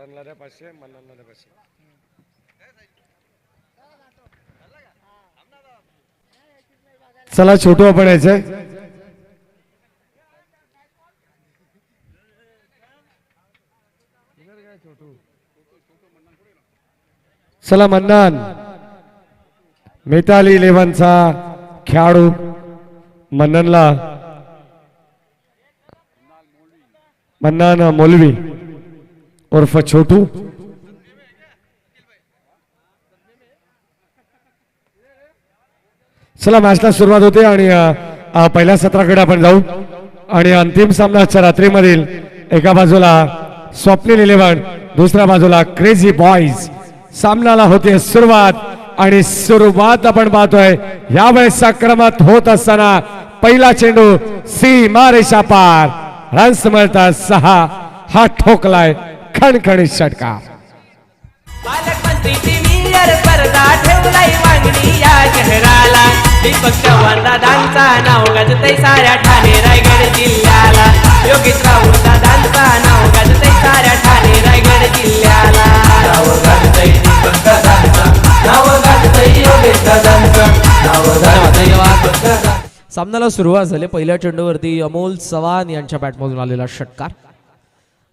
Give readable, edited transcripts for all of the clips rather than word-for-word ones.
करणाऱ्या 500 म्हणणाऱ्या 500. चला छोटू आपण यायचंय. चला मन्नान मिताली 11चा खेळाडू मन्नानला मन्नान मौलवी उर्फ छोटू. चला मॅचला सुरुवात होते आणि पहिल्या सत्राकडे आपण जाऊ आणि अंतिम सामनाच्या रात्रीमधील एका बाजूला स्वप्नील 11 दुसऱ्या बाजूला क्रेझी बॉयज सामन्याला होते सुरुवात. आणि सुरुवात आपण पाहतोय यावेळेस आक्रमक होत असताना पहिला चेंडू सीमा रेषा पार, रन्स मिळतात 6. हा ठोकलाय खणखणीत षटकार. पालकमंत्री प्रीमियर स्पर्धा ठेवलाय मागणी या शहराला. दीपक चव्हाण दादांचा नाव गाजतय साऱ्या ठाणे रायगड जिल्ह्याला. योगेश राऊत दादांचा नाव गाजतय साऱ्या ठाणे रायगड जिल्ह्याला. नाव गाजतय दीपक दादांचा, नाव गाजतय योगेश दादांचा, नाव गाजतय दीपक दादांचा. सामन्याला सुरुवात झाली. पहिल्या चेंडूवरती अमोल चव्हाण यांच्या बॅटमधून आलेला षटकार.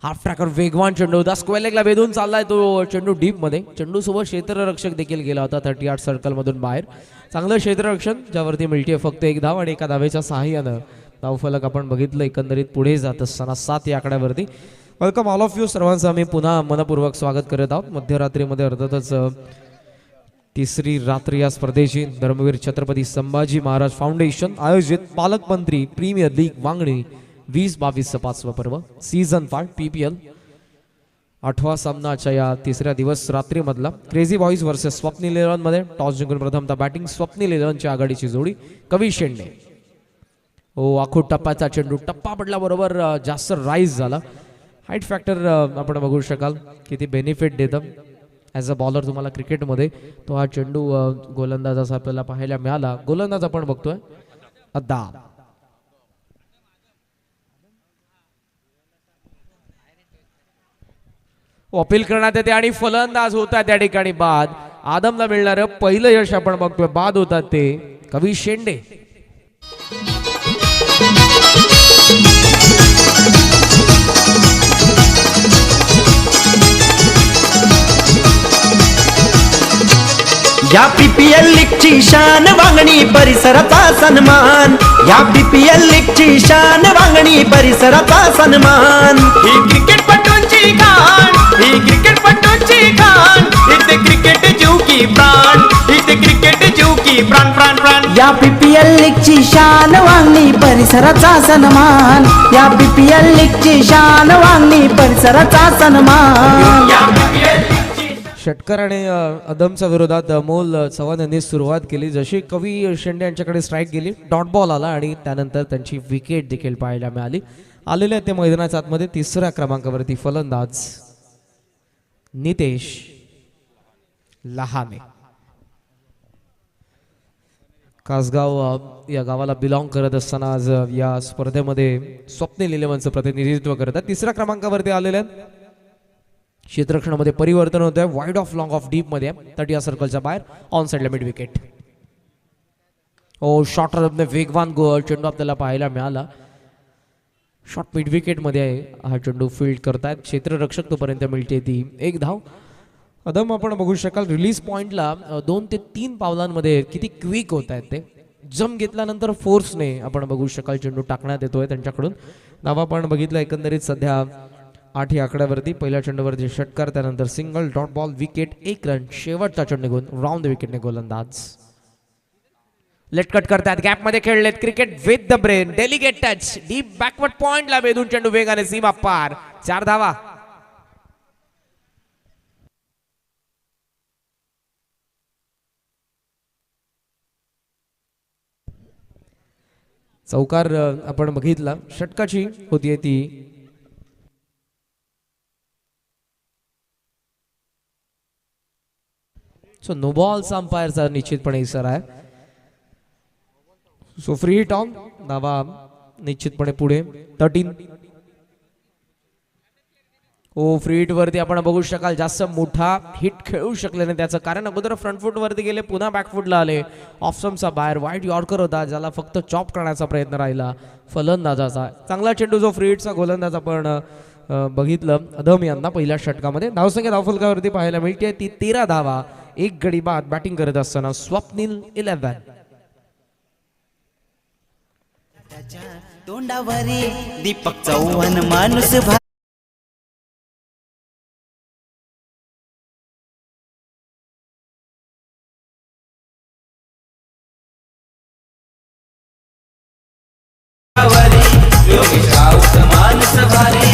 हाफ ट्रॅकर वेगवान चेंडू होता, स्क्वेअर लेगला वेधून चाललाय तो चेंडू डीप मध्ये. चेंडू सोबत क्षेत्ररक्षक देखील गेला होता 38 सर्कल मधून बाहेर. चांगलं क्षेत्ररक्षण ज्यावरती मिळते फक्त 1 धाव आणि एका धावेच्या सहाय्यानं धावफलक आपण बघितलं एकंदरीत पुढे जात असताना 7 या आकड्यावरती. वेलकम ऑल ऑफ यू सर्वांचं आम्ही पुन्हा मनपूर्वक स्वागत करत आहोत. मध्यरात्रीमध्ये अर्थातच तिसरी रात्र या स्पर्धेची धर्मवीर छत्रपती संभाजी महाराज फाउंडेशन आयोजित पालकमंत्री प्रीमियर लीग वांगणी 20-22 5वं पर्व सीझन 5 PPL 8वा सामनाच्या या तिसऱ्या दिवस रात्रीमधला क्रेझी बॉईज वर्सेस स्वप्नील 11 मध्ये टॉस जिंकून प्रथमतः बॅटिंग स्वप्नील 11ची आघाडीची जोडी कवी शेंडे. आखूड टप्प्याचा चेंडू टप्पा पडल्याबरोबर जास्त राईज झाला. हाईट फॅक्टर आपण बघू शकाल किती बेनिफिट देतं ॲज अ बॉलर तुम्हाला क्रिकेटमध्ये. तो हा चेंडू गोलंदाजाचा आपल्याला पाहायला मिळाला. गोलंदाज आपण बघतोय अद्दाब. अपील करण्यात येते आणि फलंदाज होता त्या ठिकाणी बाद. आदमला मिळणारं पहिलं यश आपण बघतोय बाद होतात ते कवी शेंडे. या PPL लीगची शान वांगणी परिसराचा सन्मान. या PPL लीगची शान वांगणी परिसराचा सन्मान. ही क्रिकेटपटूंची खाण, ही क्रिकेटपटूंची खाण. इथे क्रिकेट जीव की प्राण, इथे क्रिकेट जीव की प्राण प्राण प्राण. या PPL लीगची शान वांगणी परिसराचा सन्मान. या PPL लीगची शान वांगणी परिसराचा सन्मान. या PPL षटकार आणि अदमच्या विरोधात अमोल चव्हाण यांनी सुरुवात केली. जशी कवी शेंडे यांच्याकडे स्ट्राईक गेली डॉट बॉल आला आणि त्यानंतर त्यांची विकेट देखील पाहायला मिळाली. आलेले आहेत ते मैदानाच्या आतमध्ये. तिसऱ्या क्रमांकावरती फलंदाज नितेश लहाने. कासगाव या गावाला बिलॉंग करत असताना आज या स्पर्धेमध्ये स्वप्नील 11चं प्रतिनिधित्व करतात. तिसऱ्या क्रमांकावरती आलेले आहेत. क्षेत्ररक्षणामध्ये परिवर्तन होत आहे. Wide of long of deep मध्ये 30 सर्कलच्या बाहेर ऑन साइडला मिड विकेट. शॉर्टर वेगवान गोल चेंडू आपल्याला पाहायला मिळाला. शॉर्ट मिड विकेट मध्ये आहे हा चेंडू फील्ड करतायत क्षेत्ररक्षक. तोपर्यंत मिळते ती 1 धाव. अदम आपण बघू शकाल रिलीज पॉइंटला 2 ते 3 पावलांमध्ये किती क्विक होत आहेत ते. जम घेतल्यानंतर फोर्सने आपण बघू शकाल चेंडू टाकण्यात येतोय त्यांच्याकडून. धावा आपण बघितलं एकंदरीत सध्या 8 या आकड्यावरती. पहिल्या चेंडूवरती षटकार, त्यानंतर single, dot ball, wicket, 1 run. शेवटचा चेंडू निघून राऊंड द विकेटने गोलंदाज. लेट कट करतात गॅप मध्ये खेळलेत. Cricket with the brain. Delicate touch deep backward पॉइंटला वेधून चेंडू वेगाने सीमा पार. 4 धावा. चौकार आपण बघितला षटकाची होतीये ती. सो नो बॉलचा अंपायरचा निश्चितपणे इशारा आहे. So free hit on. धावा निश्चितपणे पुढे 13. फ्रीट वरती आपण बघू शकाल जास्त मोठा हिट खेळू शकले नाही, त्याचं कारण अगोदर फ्रंट फूट वरती गेले, पुन्हा बॅक फूटला आले. ऑफस्टम्पचा बाहेर वाईट यॉर्कर होता, ज्याला फक्त चॉप करण्याचा प्रयत्न राहिला फलंदाजाचा. चांगला चेंडू जो फ्रीटचा गोलंदाज आपण बघितलं अदम यांना पहिल्या षटकामध्ये. धावसंख्या धावफलकावरती पाहायला मिळते ती 13 धावा, 1 गडी बाद. बॅटिंग करत असताना स्वप्नील 11. तोंडावरी दीपक चव्हाण माणूस योगेश राऊत माणूस भारी.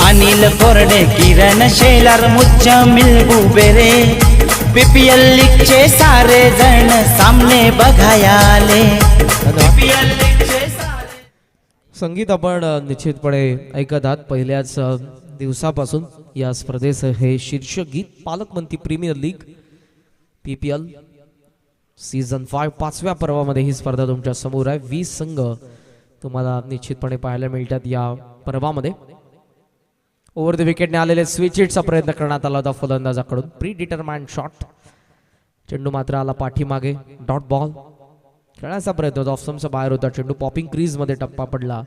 अनिल कोरडे, किरण शेलार, मुज्जमिल गुबेरे, बीपीएल लीगचे सारे जण सामने बघायला आले. BPL लीगचे सारे संगीत आपण निश्चितपणे ऐकत आहात पहिल्याच दिवसापासून. या स्पर्धेचं हे शीर्षक गीत पालकमंत्री प्रीमियर लीग PPL सीझन 5 5व्या पर्वामध्ये ही स्पर्धा तुमच्या समोर आहे. 20 संघ तुम्हाला निश्चितपणे पाहायला मिळतात या पर्वामध्ये. ओव्हर द विकेटने आलेले स्विच हिटचा प्रयत्न करण्यात आला होता फलंदाजाकडून. प्री डिटरमाइंड शॉट, चेंडू मात्र आला पाठीमागे. डॉट बॉल खेळण्याचा प्रयत्न होता, ऑफस्टम्पचा बाहेर होता. चेंडू पॉपिंग क्रीज मध्ये टप्पा पडला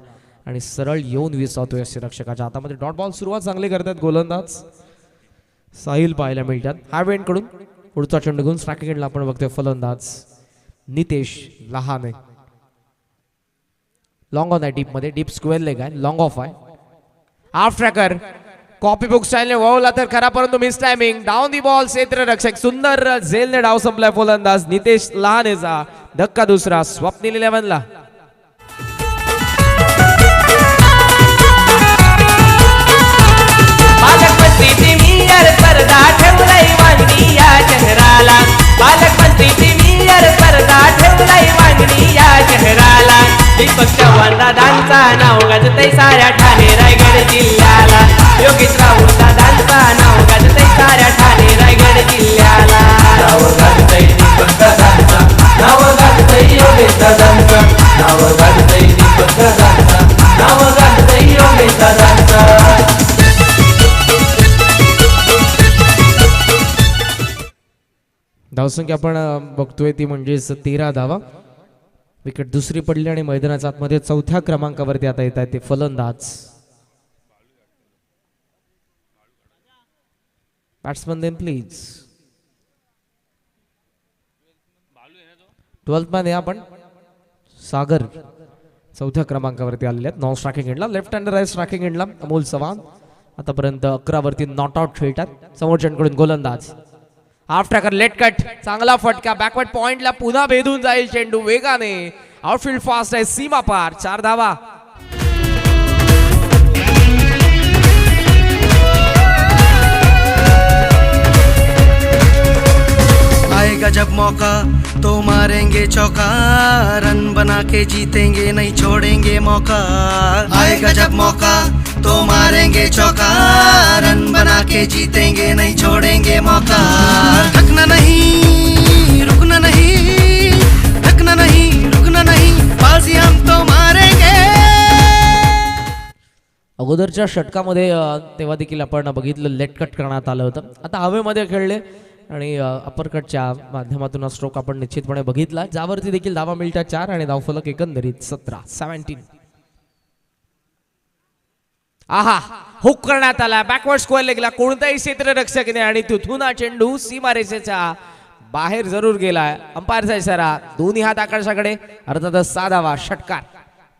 आणि सरळ येऊन विसावतोय यष्टिरक्षकाच्या हातामध्ये. डॉट बॉल सुरुवात चांगली करतात गोलंदाज साहिल पाहायला मिळतात. हा वेंड कडून पुढचा चेंडू घेऊन स्ट्रायकिंगला आपण बघतोय फलंदाज नितेश लहाने. लॉंग ऑन आहे डीप मध्ये, डीप स्क्वेअर लेग आहे, लॉंग ऑफ आहे. हाफ ट्रॅकर कॉपी बुक स्टाईलने वळवला तर खरा, परंतु miss timing. Down the ball क्षेत्ररक्षक सुंदर झेलने डाव संपलाय फलंदाज नितेश लहानेचा. धक्का दुसरा स्वप्नील 11ला. पालकमंत्री प्रीमियर स्पर्धा ठेवलाय वांगणी या शहराला. पालकमंत्री प्रीमियर स्पर्धा ठेवलाय वांगणी या शहराला. दीपक चव्हाण दादांचा नाव गाजतय साऱ्या ठाणे रायगड जिल्ह्याला. योगेश राऊत दादांचा नाव गाजतय साऱ्या ठाणे रायगड जिल्ह्याला. नाव गाजतय दीपक दादांचा, नाव गाजतय योगेश दादांचा, नाव गाजतय दीपक दादांचा, नाव गाजतय योगेश दादांचा. धावसंख्या आपण बघतोय ती म्हणजेच 13 धावा. विकेट दुसरी पडली आणि मैदानाच्या आतमध्ये 4थ्या क्रमांकावरती आता येत आहे ते फलंदाज. Batsman then please. 12th man आपण सागर 4थ्या क्रमांकावरती आलेले आहेत. नॉन स्ट्रायकिंग एंडला लेफ्ट हँडर आहे. स्ट्रायकिंग एंडला अमोल चव्हाण आतापर्यंत 11 वरती नॉट आउट खेळतात. समोरच्यांकडून गोलंदाज. हाफ ट्रॅकर लेट कट, चांगला फटका बॅकवर्ड पॉइंटला पुन्हा भेदून जाईल चेंडू वेगाने. आउटफील्ड फास्ट आहे, सीमा पार. 4 धावा. आएगा जब मौका तो मारेंगे चौका, रन बना के जीतेंगे नहीं छोड़ेंगे मौका. आएगा जब मौका तो मारेंगे चौका, रन बना के जीतेंगे नहीं छोड़ेंगे मौका. थकना नहीं, रुकना नहीं, थकना नहीं, रुकना नहीं, बाजी हम तो मारेंगे. अगोदरच्या षटकामध्ये तेव्हा देखील आपण बघितलं लेट कट करण्यात आलं होतं. आता हवेमध्ये खेळले आणि अपरकटच्या माध्यमातून स्ट्रोक आपण निश्चितपणे बघितला, ज्यावरती देखील धावा मिळतात 4 आणि धावफलक एकंदरीत 17. आहा, हुक करण्यात आला बॅकवर्ड स्क्वेअर लेगला कोणताही क्षेत्ररक्षकने आणि तिथून हा चेंडू सीमारेषेच्या बाहेर जरूर गेलाय. अंपायरचा इशारा, दोन्ही हात आकाशाकडे. अर्थातच 6 धावा. षटकार.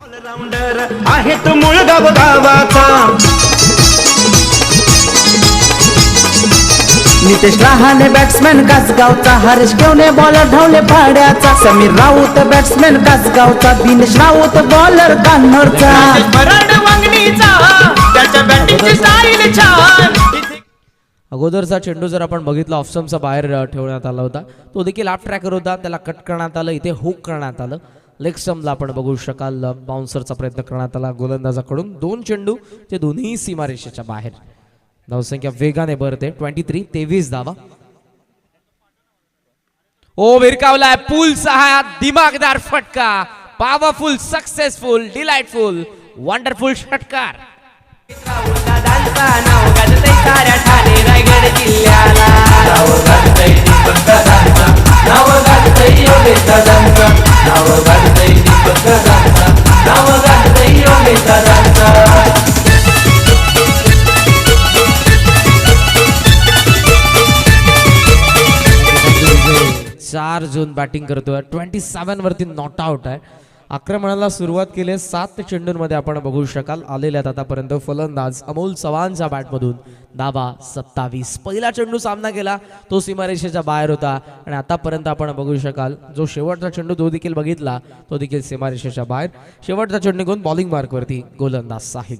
ऑलराउंडर आहे तो मुळगाव गावाचा. नितेश लहाने बॅट्समॅन कासगावचा, हरीश केवने बॉलर ढवले पाड्याचा, समीर राऊत बॅट्समॅन कासगावचा, दिनेश राऊत बॉलर कान्होरचा. अगोदरचा चेंडू जर आपण बघितला ऑफस्टम्पचा बाहेर ठेवण्यात आला होता, तो देखील हाफ ट्रॅकर होता, त्याला कट करण्यात आलं. इथे हुक करण्यात आलं. लेग स्टंपला आपण बघू शकाल बाउन्सरचा प्रयत्न करण्यात आला गोलंदाजाकडून. 2 चेंडू ते दोन्ही सीमारेषेच्या बाहेर. धावसंख्या वेगाने भरते. 23 धावा. ओ भिरकावलाय पूल 6 दिमागदार फटका पॉवरफुल सक्सेसफुल डिलाइटफुल वंडरफुल षटकार राहुल दादांचा नाव गाजतय साऱ्या ठाणे रायगड जिल्ह्याला नाव गाजतय दीपक दादांचा नाव गाजतय योगेश दादांचा नाव गाजतय दीपक दादांचा नाव गाजतय योगेश दादांचा 4 जून बॅटिंग करतोय 27 वरती नॉट आउट आहे. आक्रमणाला सुरुवात केली 7 चेंडूंमध्ये आपण बघू शकाल. आलेल्यात आतापर्यंत फलंदाज अमोल चव्हाणचा बॅटमधून धावा 27. पहिला चेंडू सामना केला तो सीमारेषेच्या बाहेर होता आणि आतापर्यंत आपण बघू शकाल जो शेवटचा चेंडू तो देखील बघितला तो देखील सीमारेषेच्या बाहेर. शेवटचा चेंडू घेऊन बॉलिंग मार्कवरती गोलंदाज साहिल.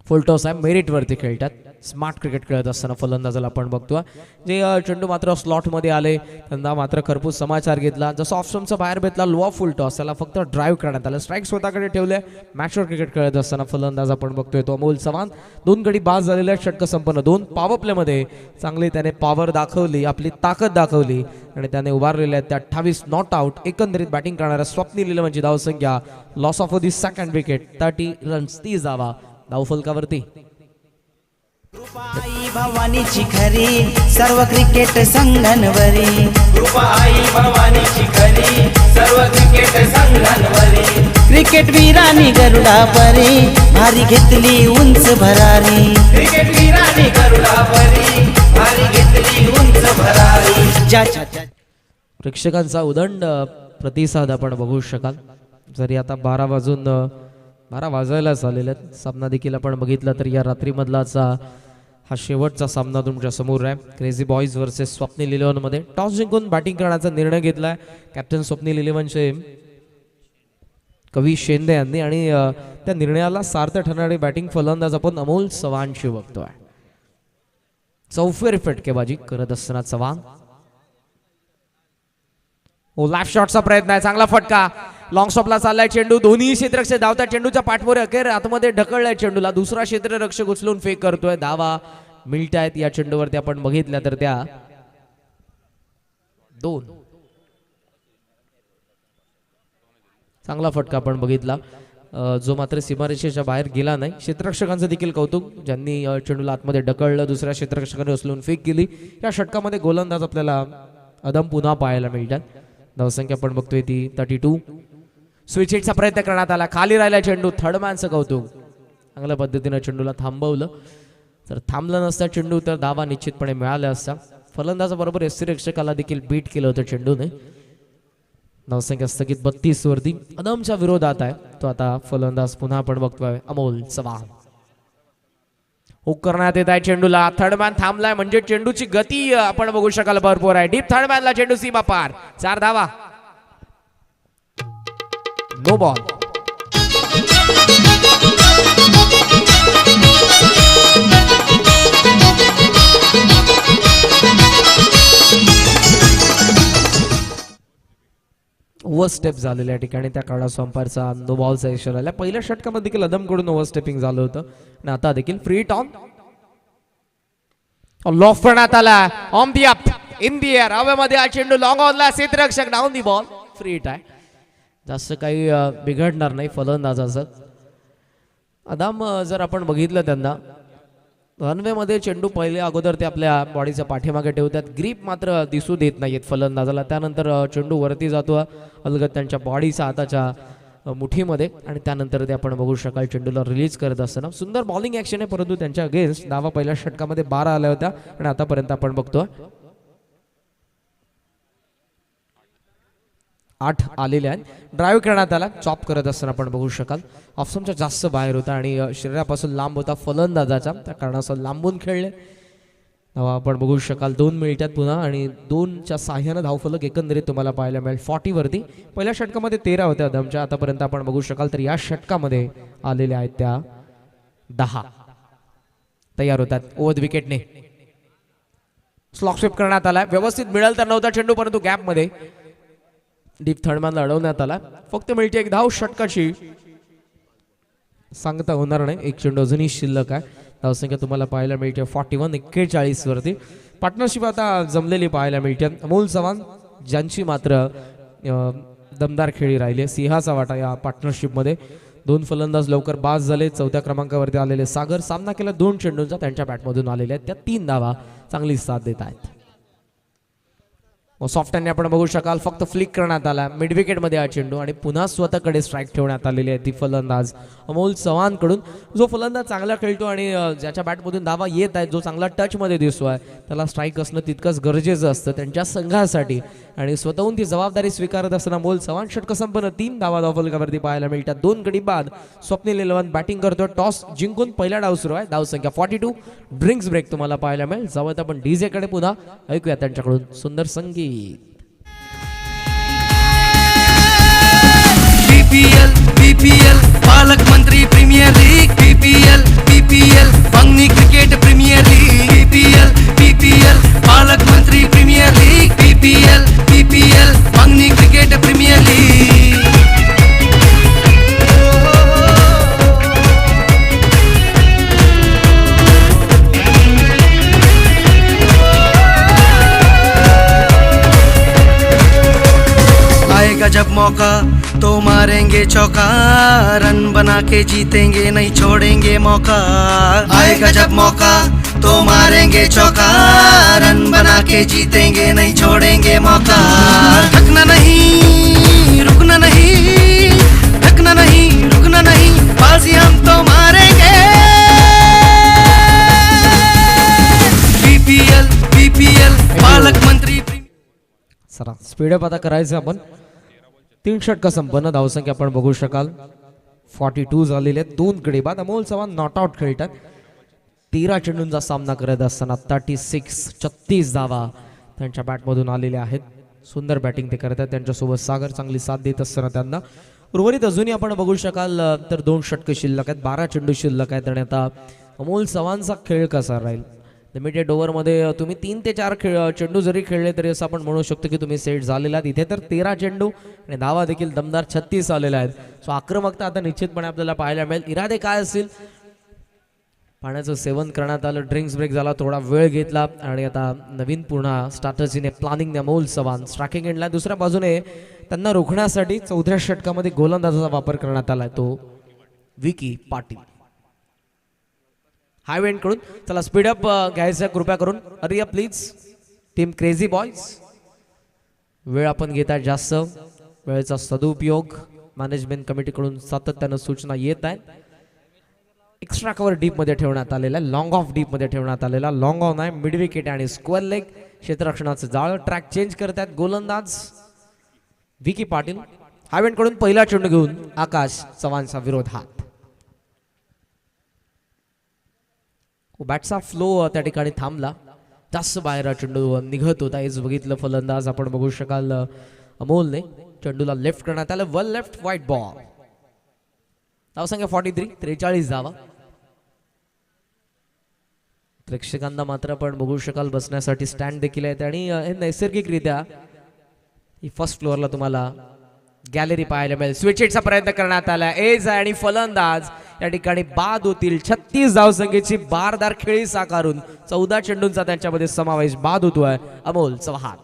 फुलटॉस आहे मेरिटवरती खेळतात. स्मार्ट क्रिकेट खेळत असताना फलंदाजाला आपण बघतो जे चेंडू मात्र स्लॉटमध्ये आले त्यांना मात्र खरपूस समाचार घेतला. जसं ऑप्शनचा बाहेर भेटला लो ऑफ फुलटॉस त्याला फक्त ड्राईव्ह करण्यात आलं. स्ट्राईक स्वतःकडे ठेवले. मॅचवर क्रिकेट खेळत असताना फलंदाज आपण बघतोय तो अमोल चव्हाण. 2 गडी बाद झालेल्या षटक संपन्न 2 पॉवर प्लेमध्ये चांगली त्याने पॉवर दाखवली आपली ताकद दाखवली आणि त्याने उभारलेल्या त्या 28 नॉट आउट. एकंदरीत बॅटिंग करणाऱ्या स्वप्नील नीलमची धावसंख्या loss of the second wicket 30 runs 30 धावा धावफलकावरती. आई भवानीची खरी सर्व क्रिकेट संघांवरी कृपा आई भवानीची खरी सर्व क्रिकेट संघांवरी क्रिकेट वीरांनी गरुडा परी भारी घेतली उंच भरारी क्रिकेट वीरांनी गरुडा परी भारी घेतली उंच भरारी ज्याच्या प्रेक्षकांचा उदंड प्रतिसाद आपण बघू शकाल. जरी आता 12 वाजायला झालेले आहेत. सामना देखील आपण बघितला तर या रात्रीमधलाचा हा शेवटचा सामना तुमच्या समोर आहे. क्रेझी बॉईज वर्सेस स्वप्नील इलेव्हनमध्ये टॉस जिंकून बॅटिंग करण्याचा निर्णय घेतलाय कॅप्टन स्वप्नील इलेव्हनचे कवी शेंदे यांनी आणि त्या निर्णयाला सार्थ ठरणारी बॅटिंग फलंदाज आपण अमोल चव्हाणशी बघतोय. चौफेर फटकेबाजी करत असताना चव्हाण लास्ट शॉटचा प्रयत्न आहे. चांगला फटका लॉंग स्टॉपला चाललाय चेंडू. दोन्ही क्षेत्ररक्षक धावतात चेंडूच्या पाठमोरे अखेर आतमध्ये ढकललाय चेंडूला. दुसरा क्षेत्ररक्षक उचलून फेक करतोय. धावा मिळतायत या चेंडूवरती आपण बघितल्या तर त्या 2. चांगला फटका आपण बघितला जो मात्र सीमारेषेच्या बाहेर गेला नाही. क्षेत्ररक्षकांचं देखील कौतुक ज्यांनी चेंडूला आतमध्ये ढकललं. दुसऱ्या क्षेत्ररक्षकाने उचलून फेक केली. या षटकामध्ये गोलंदाज आपल्याला अदम पुन्हा पाहायला मिळतात. धावसंख्या आपण बघतोय ती 32. स्विच हिटचा प्रयत्न करण्यात आला. खाली राहिला चेंडू. थर्डमॅनचं कौतुक चांगल्या पद्धतीनं चेंडूला थांबवलं. जर थांबलं नसता चेंडू तर धावा निश्चितपणे मिळाल्या असता. फलंदाजाबरोबर यष्टिरक्षकाला देखील बीट केलं होतं चेंडूने. धावसंख्या स्थगित 32 वरती अदमच्या विरोधात आहे. तो आता फलंदाज पुन्हा आपण बघतोय अमोल चव्हाण. हुक करण्यात येत आहे चेंडूला. थर्डमॅन थांबलाय म्हणजे चेंडूची गती आपण बघू शकाल भरपूर आहे. डीप थर्डमॅनला चेंडू सीमा पार. 4 धावा. No ball. ओव्हर स्टेप झालेल्या ठिकाणी त्या काळा अंपायरचा नो बॉलचा इशारा आला. पहिल्या षटकामध्ये देखील अदमकडून ओव्हर स्टेपिंग झालं होतं आणि आता देखील फ्री टॉन लॉफ करण्यात आला. On the up in the air हवेमध्ये हा चेंडू लॉंग ऑनला. क्षेत्ररक्षक down the ball. Free hit आहे. जास्त काही बिघडणार नाही फलंदाजाचं. अदम जर आपण बघितलं त्यांना रनवे मध्ये चेंडू पहिले अगोदर ते आपल्या बॉडीच्या पाठीमागे ठेवतात. ग्रीप मात्र दिसू देत नाहीत फलंदाजाला. त्यानंतर चेंडू वरती जातो अलगद त्यांच्या बॉडीच्या हाताच्या मुठीमध्ये आणि त्यानंतर ते आपण बघू शकाल चेंडूला रिलीज करत असताना सुंदर बॉलिंग ऍक्शन आहे. परंतु त्यांच्या अगेन्स्ट धावा पहिल्या षटकामध्ये 12 आल्या होत्या आणि आतापर्यंत आपण बघतो 8 आलेल्या आहेत. ड्राईव्ह करण्यात आला. चॉप करत असताना आपण बघू शकाल ऑफस्टंपच्या जास्त बाहेर होता आणि शरीरापासून लांब होता फलंदाजाचा. त्या कारणासह लांबून खेळले. धावा आपण बघू शकाल 2 मिळतात पुन्हा आणि 2च्या साह्यानं धावफलक एकंदरीत तुम्हाला पाहायला मिळेल 40 वरती. पहिल्या षटकामध्ये 13 होत्या अदमच्या. आतापर्यंत आपण बघू शकाल तर या षटकामध्ये आलेल्या आहेत त्या 10 तयार होतात. ओव्हर विकेटने स्लॉक स्वीप करण्यात आला. व्यवस्थित मिळेल तर नव्हता चेंडू परंतु गॅपमध्ये डीप थर्डमॅनला अडवण्यात आला. फक्त मिळते एक धाव षटकाची सांगता होणार नाही. एक चेंडू अजूनही शिल्लक आहे. धावसंख्या तुम्हाला पाहायला मिळते 41 41 वरती. पार्टनरशिप आता जमलेली पाहायला मिळते. अमोल चव्हाण ज्यांची मात्र दमदार खेळी राहिली. सिंहाचा वाटा या पार्टनरशिपमध्ये. 2 फलंदाज लवकर बाद झाले. 4थ्या क्रमांकावरती आलेले सागर सामना केला 2 चेंडूंचा त्यांच्या बॅटमधून आलेल्या आहेत. त्या 3 धावा चांगली साथ देत आहेत. सॉफ्ट हँडने आपण बघू शकाल फक्त फ्लिक करण्यात आला मिड विकेट मध्ये हा चेंडू आणि पुन्हा स्वतःकडे स्ट्राईक ठेवण्यात आलेली आहे ती फलंदाज अमोल चव्हाण कडून. जो फलंदाज चांगला खेळतो आणि ज्याच्या बॅटमधून धावा येत आहे, जो चांगला टच मध्ये दिसतोय, त्याला स्ट्राईक असणं तितकंच गरजेचं असतं त्यांच्या संघासाठी. आणि स्वतःहून ती जबाबदारी स्वीकारत असताना अमोल चव्हाण षटकसंपन्न 3 धावा धावफलकावरती पाहायला मिळतात. 2 गडी बाद. स्वप्नील इलेव्हन बॅटिंग करतोय. टॉस जिंकून पहिला डाव सुरू आहे. धाव संख्या 42. ड्रिंक्स ब्रेक तुम्हाला पाहायला मिळेल. जाऊयात आपण डीजे कडे पुन्हा ऐकूया त्यांच्याकडून सुंदर संगीत. बीपीएल पालक मंत्री premier league BPL बंगनी cricket premier league BPL पालक मंत्री premier league BPL बंगनी cricket premier league. आएगा जब मौका तो मारेंगे चौका, रन बना के जीतेंगे नहीं छोड़ेंगे मौका. आएगा जब मौका तो मारेंगे चौका, रन बना के जीतेंगे नहीं छोड़ेंगे मौका. थकना नहीं रुकना नहीं, थकना नहीं रुकना नहीं, बाजी हम तो मारेंगे. बीपीएल पालक मंत्री. चला स्पीडअप आता करायचं आपण. 3 षटक संपन्न. धावसंख्या आपण बघू शकाल 42 झालेले. 2 गडी बाद. अमोल चव्हाण नॉट आउट खेळतात. 13 चेंडूंचा सामना करत असताना 36 धावा त्यांच्या बॅटमधून आलेल्या आहेत. सुंदर बॅटिंग ते करतात. त्यांच्यासोबत सागर चांगली साथ देत असताना त्यांना उर्वरित अजूनही आपण बघू शकाल तर 2 षटक शिल्लक आहेत. 12 चेंडू शिल्लक आहेत. आणि आता अमोल चव्हाणचा खेळ कसा राहील. लिमिटेड ओव्हरमध्ये तुम्ही 3 ते 4 चेंडू जरी खेळले तरी असं आपण म्हणू शकतो की तुम्ही सेट झालेला आहात. इथे तर 13 चेंडू आणि धावा देखील दमदार 36 आलेल्या आहेत. सो आक्रमकता आता निश्चितपणे आपल्याला पाहायला मिळेल. इरादे काय असतील. पाण्याचं सेवन करण्यात आलं. ड्रिंक्स ब्रेक झाला. थोडा वेळ घेतला आणि आता नवीन पुन्हा स्ट्रॅटजीने प्लॅनिंग अमोल चव्हाण स्ट्रायकिंग एंडला. दुसऱ्या बाजूने त्यांना रोखण्यासाठी 4थ्या षटकामध्ये गोलंदाजाचा वापर करण्यात आलाय तो विकी पाटील. हायवेंड कडून. चला स्पीडअप घ्यायचं कृपया करून. अरिया प्लीज. Team crazy boys. वेळ आपण घेत आहे जास्त. वेळेचा सदुपयोग मॅनेजमेंट कमिटीकडून सातत्यानं सूचना येत आहेत. एक्स्ट्रा कव्हर डीप मध्ये ठेवण्यात आलेला आहे. लॉंग ऑफ डीप मध्ये ठेवण्यात आलेला. लॉंग ऑन आहे. मिड विकेट आणि स्क्वेअर लेग. क्षेत्ररक्षणाचं जाळं. ट्रॅक चेंज करतात गोलंदाज विकी पाटील. हायवेंड कडून पहिला चेंडू घेऊन आकाश चव्हाणचा विरोधात. बॅटचा फ्लो त्या ठिकाणी थांबला. जास्त बाहेर चेंडू निघत होता. हेच बघितलं फलंदाज आपण बघू शकाल अमोलने. चेंडूला लेफ्ट करण्यात आलं. One left white ball. धावसंख्या 43. 43 धावा. प्रेक्षकांना मात्र आपण बघू शकाल बसण्यासाठी स्टँड देखील आहेत आणि हे नैसर्गिकरित्या फर्स्ट फ्लोअरला तुम्हाला गॅलरी पाहायला मिळेल. स्विचेटचा प्रयत्न करण्यात आला. एज आणि फलंदाज या ठिकाणी बाद होतील. 36 धावसंख्येची बारदार खेळी साकारून 14 चेंडूंचा त्यांच्यामध्ये समावेश. बाद होतोय अमोल चव्हाण.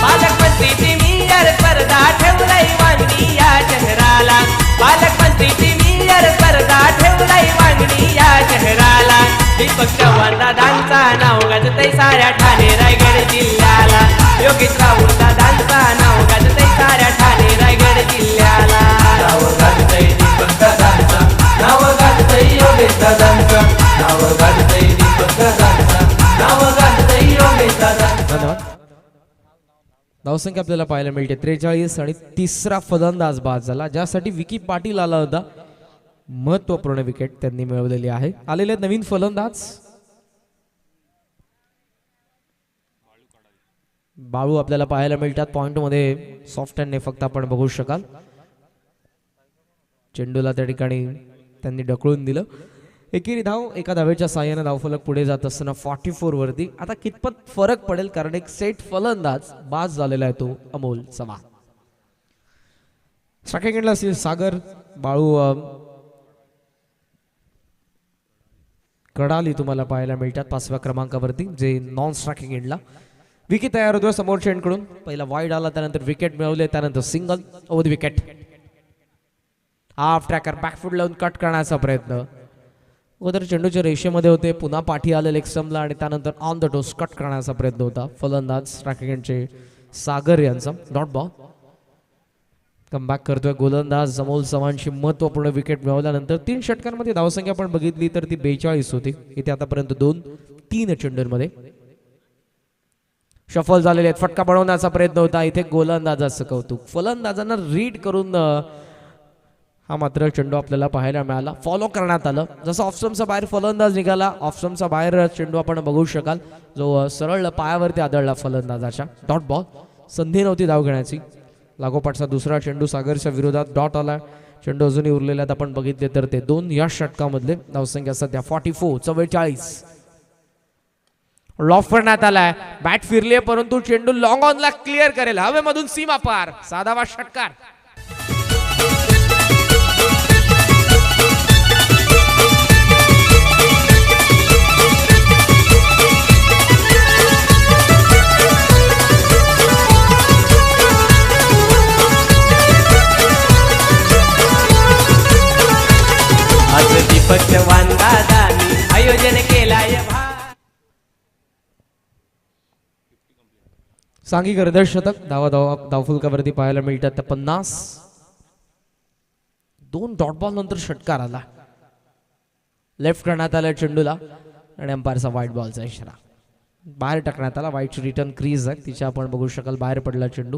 पालकमंत्री प्रीमियर स्पर्धा ठेवलाय वांगणी या शहराला. पालकमंत्री प्रीमियर स्पर्धा ठेवलाय वांगणी या शहराला. दीपक चव्हाण दादांचा नाव गाजतय साऱ्या ठाणे रायगड जिल्ह्याला. योगेश राहुल दादांचा नाव गाजतय साऱ्या ठाणे रायगड जिल्ह्याला. नाव गाजतय दीपक दादांचा, नाव गाजतय योगेश दादांचा, नाव गाजतय दीपक दादांचा, नाव गाजतय योगेश दादांचा. धन्यवाद. धावसंख्या आपल्याला पाहायला मिळते 43 आणि तिसरा फलंदाज बाद झाला ज्यासाठी विकी पाटील आला होता. महत्वपूर्ण विकेट त्यांनी मिळवलेली आहे. आलेले नवीन फलंदाज बाळू आपल्याला पाहायला मिळतात. पॉइंट मध्ये सॉफ्ट हँडने फक्त आपण बघू शकाल. चेंडूला त्या ठिकाणी त्यांनी ढकलून दिलं. एकेरी धाव एका धावेच्या साह्याने धावफलक पुढे जात असताना 44 वरती. आता कितपत फरक पडेल कारण एक सेट फलंदाज बाद झालेला आहे तो अमोल चव्हाण. स्ट्रायकिंग एंडला सागर. बाळू कडाली तुम्हाला पाहायला मिळतात 5व्या क्रमांकावरती, जे नॉन स्ट्रायकिंग एंडला. विकेट तयार होतोय समोरच्या एंडकडून. पहिला वाईड आला, त्यानंतर विकेट मिळवले, त्यानंतर single over the wicket. Half tracker back foot लावून कट करण्याचा प्रयत्न. अगोदर चेंडूच्या रेषेमध्ये होते, पुन्हा पाठी आले लेग स्टंपला आणि त्यानंतर ऑन द टोस कट करण्याचा प्रयत्न होता. फलंदाज स्ट्रायकिंग एंडचे सागर यांचा. Dot ball. कमबॅक करतोय गोलंदाज अमोल चव्हाणची महत्वपूर्ण विकेट मिळवल्यानंतर 3 षटकांमध्ये धावसंख्या आपण बघितली तर ती 42 होती. इथे आतापर्यंत 2-3 चेंडूंमध्ये शफल झालेले आहेत. फटका बनवण्याचा प्रयत्न होता. इथे गोलंदाजाचं कौतुक. फलंदाजांना रीड करून हा मात्र चेंडू आपल्याला पाहायला मिळाला. फॉलो करण्यात आलं. जसं ऑफस्टम्पचा बाहेर फलंदाज निघाला, ऑफस्टम्पचा बाहेर चेंडू आपण बघू शकाल, जो सरळ पायावरती आदळला फलंदाजाच्या. Dot ball. संधी नव्हती धाव घेण्याची. लागोपाठचा दुसरा चेंडू सागरच्या विरोधात डॉट आला. चेंडू अजूनही उरलेल्यात आपण बघितले तर ते 2 या षटकामधले. धावसंख्या सध्या 44. लॉफ करण्यात आलाय. बॅट फिरली परंतु चेंडू लॉंग ऑनला क्लिअर करेल. हवेमधून सीमा पार. साधावा षटकार. आज दीपक चव्हाण दादानी आयोजन केलाय सांघिक अर्धशतक. धावफलकावरती पाहायला मिळतात त्या 50. 2 डॉट बॉल नंतर षटकार आला. लेफ्ट करण्यात आला चेंडूला आणि अंपायरचा व्हाईट बॉलचा इशारा. बाहेर टाकण्यात आला. व्हाईटची रिटर्न क्रीज आहे, तिच्या आपण बघू शकाल बाहेर पडला चेंडू.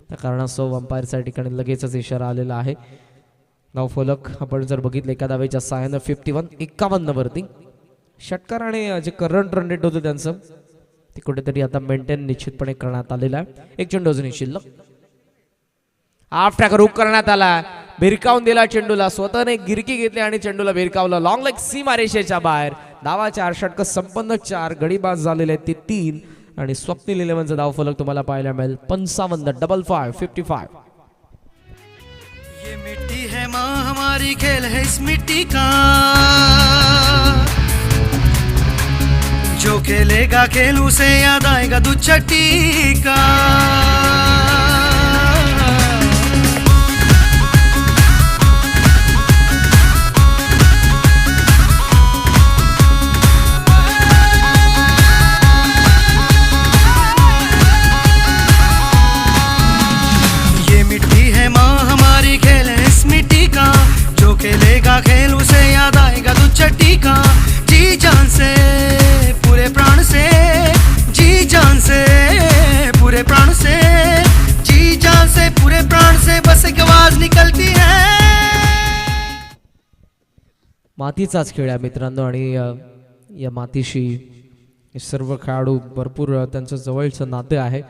त्या कारणास्तव अंपायरच्या ठिकाणी लगेचच इशारा आलेला आहे. धावफलक आपण जर बघितलं एका धावेच्या सहाय्यानं 51 वरती. षटकार आणि जे करंट रन रेट होतं त्यांचं ते कुठेतरी आता मेंटेन निश्चितपणे करण्यात आलेलं आहे. एक चेंडू अजूनही शिल्लक. हाफ ट्रॅकर हुक करण्यात आला. भिरकावून दिला चेंडूला. स्वतःने गिरकी घेतली आणि चेंडूला भिरकावलं. लॉंग लेग सीमा रेषेच्या बाहेर. धावा 4. षटक संपन्न 4. गडीबाज झालेले आहेत ते 3. आणि स्वप्नील इलेव्हनचा धावफलक तुम्हाला पाहायला मिळेल 55. 55. ये मिट्टी है माँ हमारी, खेल है इस मिट्टी का, जो खेलेगा खेल उसे याद आएगा दूध चट्टी का. ये मिट्टी है माँ हमारी, खेल है इस मिट्टी का, जो खेलेगा खेल उसे याद आएगा दूध चट्टी का. जी जान से पूरे प्राण से, जी जान से पूरे प्राण से, जी जान से पूरे प्राण से बस एक आवाज निकलती है. मातीचाच खेळ आहे मित्रांनो आणि या मातीशी सर्व खेळाडू भरपूर त्यांचं जवळचं नातं आहे.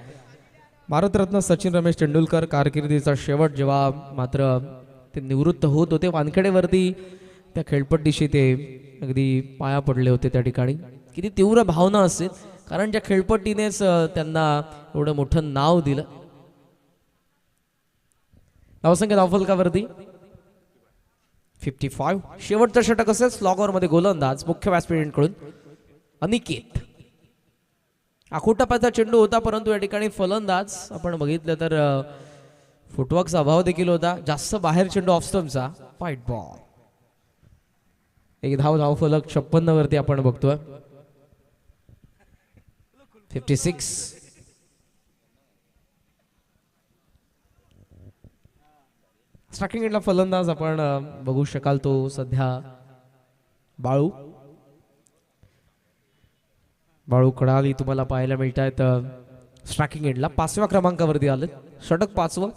भारतरत्न सचिन रमेश तेंडुलकर कारकिर्दीचा शेवट जेव्हा मात्र ते निवृत्त होत होते, वानखेडेवरती त्या खेळपट्टीशी ते अगदी पाया पडले होते. त्या ठिकाणी किती तीव्र भावना असेल, कारण त्या खेळपट्टीनेच त्यांना एवढं मोठं नाव दिलं. धावसंख्या धावफलकावरती 55. शेवटचं षटक असेल स्लॉगरमध्ये गोलंदाज मुख्य बॅट्समॅनकडून अनिकेत. आखोटापाचा चेंडू होता परंतु या ठिकाणी फलंदाज आपण बघितलं तर फुटवर्कचा अभाव देखील होता. जास्त बाहेर चेंडू ऑफ स्टंपचा. White ball. एक धावफलक 56 वरती आपण बघतोय 56. स्ट्रायकिंग एंडला फलंदाज आपण बघू शकाल तो सध्या बाळू कडाली तुम्हाला पाहायला मिळत आहेत. स्ट्रायकिंग एंडला 5व्या क्रमांकावरती आले. षटक 5वं.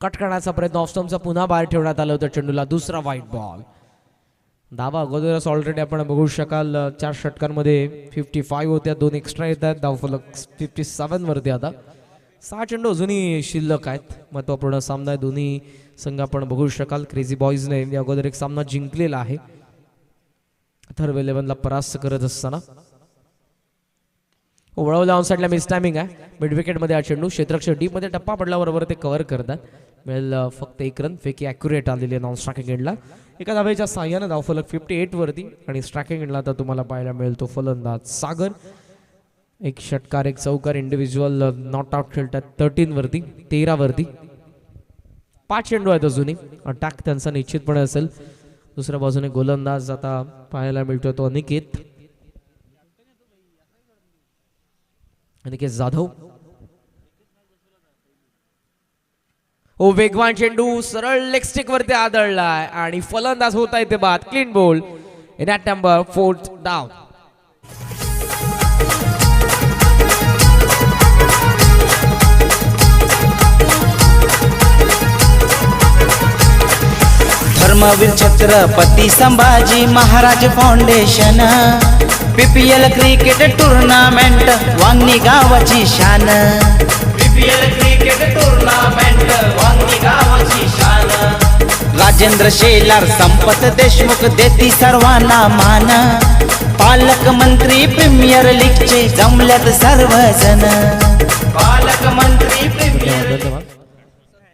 कट करण्याचा प्रयत्न ऑफ स्टंपचा पुन्हा बाहेर ठेवण्यात आलं होतं चेंडूला. दुसरा व्हाईट बॉल. धावा अगोदरच ऑलरेडी आपण बघू शकाल 4 षटकांमध्ये 55 होत्या. 2 एक्स्ट्रा येत आहेत. धावफलक 57 वरती आता. 6 चेंडू अजूनही शिल्लक आहेत. महत्वपूर्ण सामना आहे. दोन्ही संघ आपण बघू शकाल. क्रेझी बॉईजने या अगोदर एक सामना जिंकलेला आहे अथर्व 11ला परास्त करत असताना. वळवला ऑन साईडला मिस टायमिंग आहे. मिड विकेटमध्ये हा चेंडू क्षेत्ररक्षक डीप मध्ये टप्पा पडल्याबरोबर ते कव्हर करतात. मिळेल फक्त 1 रन. फेकी ॲक्युरेट आलेली आहे नॉन स्ट्रायकिंग एंडला. एका धावेच्या साह्याने धावफलक 58 वरती आणि स्ट्रायकिंग एंडला आता तुम्हाला पाहायला मिळेल तो फलंदाज सागर. एक षटकार एक चौकार इंडिव्हिज्युअल नॉट आउट खेळतात 13 वरती 13 वरती. 5 चेंडू आहेत अजूनही. अटॅक त्यांचा निश्चितपणे असेल. दुसऱ्या बाजूने गोलंदाज आता पाहायला मिळतोय तो अनिकेत जाधव. ओ वेगवान चेंडू सरळ लेग स्टिक वरती आदळलाय आणि फलंदाज होता इथे बाद. Clean ball in at number 4th down. Dharmaveer Chhatrapati Sambhaji Maharaj foundation PPL cricket tournament Vangani गावाची शान. PPL क्रिकेट टुर्नामेंट वांगी गावाची शान. राजेंद्र शेलार संपत देशमुख देती सर्वांना मान. पालकमंत्री प्रीमियर लीगचे जमल्यात सर्वजण. पालकमंत्री प्रीमियर धन्यवाद.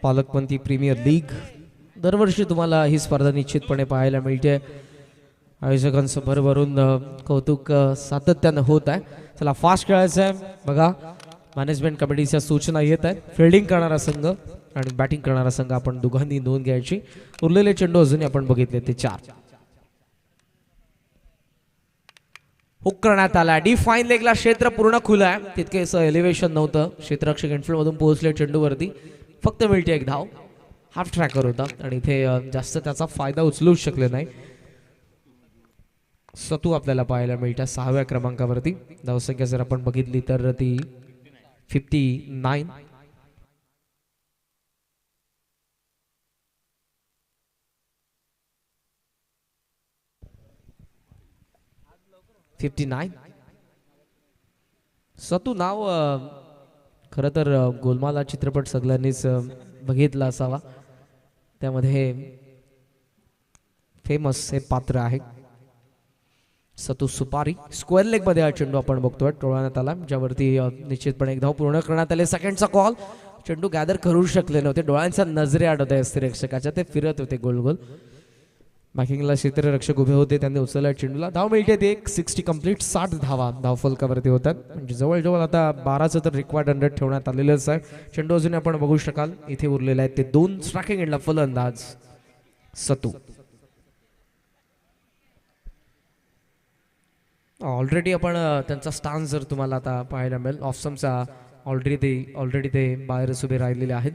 पालकमंत्री प्रीमियर लीग दरवर्षी तुम्हाला ही स्पर्धा निश्चितपणे पाहायला मिळते. आयोजकांचं भरभरून कौतुक सातत्यानं होत आहे. चला फास्ट खेळायचं आहे बघा. मॅनेजमेंट कमिटीच्या सूचना येत आहेत. फिल्डिंग करणारा संघ आणि बॅटिंग करणारा संघ आपण दोघांनी नोंद घ्यायची. उरलेले चेंडू अजूनही आपण बघितले ते 4. हुक करण्यात आला. डी फाईन लेगला क्षेत्र पूर्ण खुलं आहे. तितके असं एलिव्हेशन नव्हतं. क्षेत्ररक्षक इनफिल्ड मधून पोहोचले चेंडूवरती. फक्त मिळते एक धाव. हाफ ट्रॅकर होता आणि इथे जास्त त्याचा फायदा उचलूच शकले नाही. सतू आपल्याला पाहायला मिळते 6व्या क्रमांकावरती. धावसंख्या जर आपण बघितली तर ती 59. सतू नाव खरं तर गोलमाल हा चित्रपट सगळ्यांनीच बघितला असावा. त्यामध्ये फेमस हे पात्र आहे सतू सुपारी. स्क्वेअर लेग मध्ये हा चेंडू आपण बघतोय टोळण्यात आला, ज्यावरती निश्चितपणे एक धाव पूर्ण करण्यात आले. सेकंडचा कॉल. चेंडू गॅदर करू शकले नव्हते. डोळ्यांच्या नजरे आडत आहे रक्षकाच्या. ते फिरत होते गोल गोल. बॅकिंगला क्षेत्ररक्षक उभे होते. त्यांनी उचलला चेंडूला. धाव मिळते ते 60 कंप्लीट. 60 धावा धावफलकावरती होतात. म्हणजे जवळजवळ आता 12चं तर रिक्वायर्ड 100 ठेवण्यात आलेलंच आहे. चेंडू अजून आपण बघू शकाल इथे उरलेले आहेत ते 2. स्ट्रायकिंग एंडला फलंदाज सतू. ऑलरेडी आपण त्यांचा स्टान्स जर तुम्हाला आता पाहायला मिळेल. ऑफसमचा ऑलरेडी ते बाहेरच उभे राहिलेले आहेत.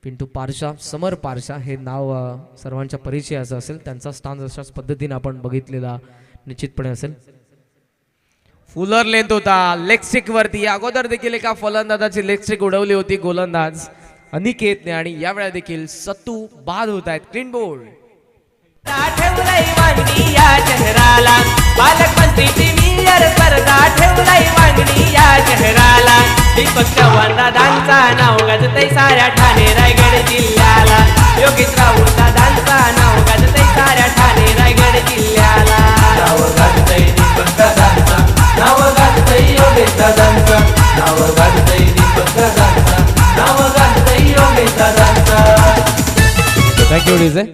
पिंटू पारशा, समर पारशा हे नाव सर्वांच्या परिचयाचं असेल. त्यांचा स्टान्स अशाच पद्धतीने आपण बघितलेला निश्चितपणे असेल. फुलर लेंथ होता लेग स्टिक वरती. अगोदर देखील एका फलंदाजाची लेग स्टिक उडवली होती गोलंदाज अनिकेतने आणि यावेळा देखील सत्तू बाद होत आहेत. Clean bowled. ठेवलाई वांगणी या शहराला. पालकमंत्री प्रीमियर स्पर्धा ठेवलाई वांगणी या शहराला. दीपक चव्हाण दादांचा नाव गाजतय साऱ्या ठाणे रायगड जिल्ह्याला. योगेश राऊत दादांचा नाव गाजतय साऱ्या ठाणे रायगड जिल्ह्याला. नाव गाजतय दीपक दादांचा, नाव गाजतय योगेश दादांचा, नाव गाजतय दीपक दादांचा, नाव गाजतय योगेश दादांचा. Thank you DJ.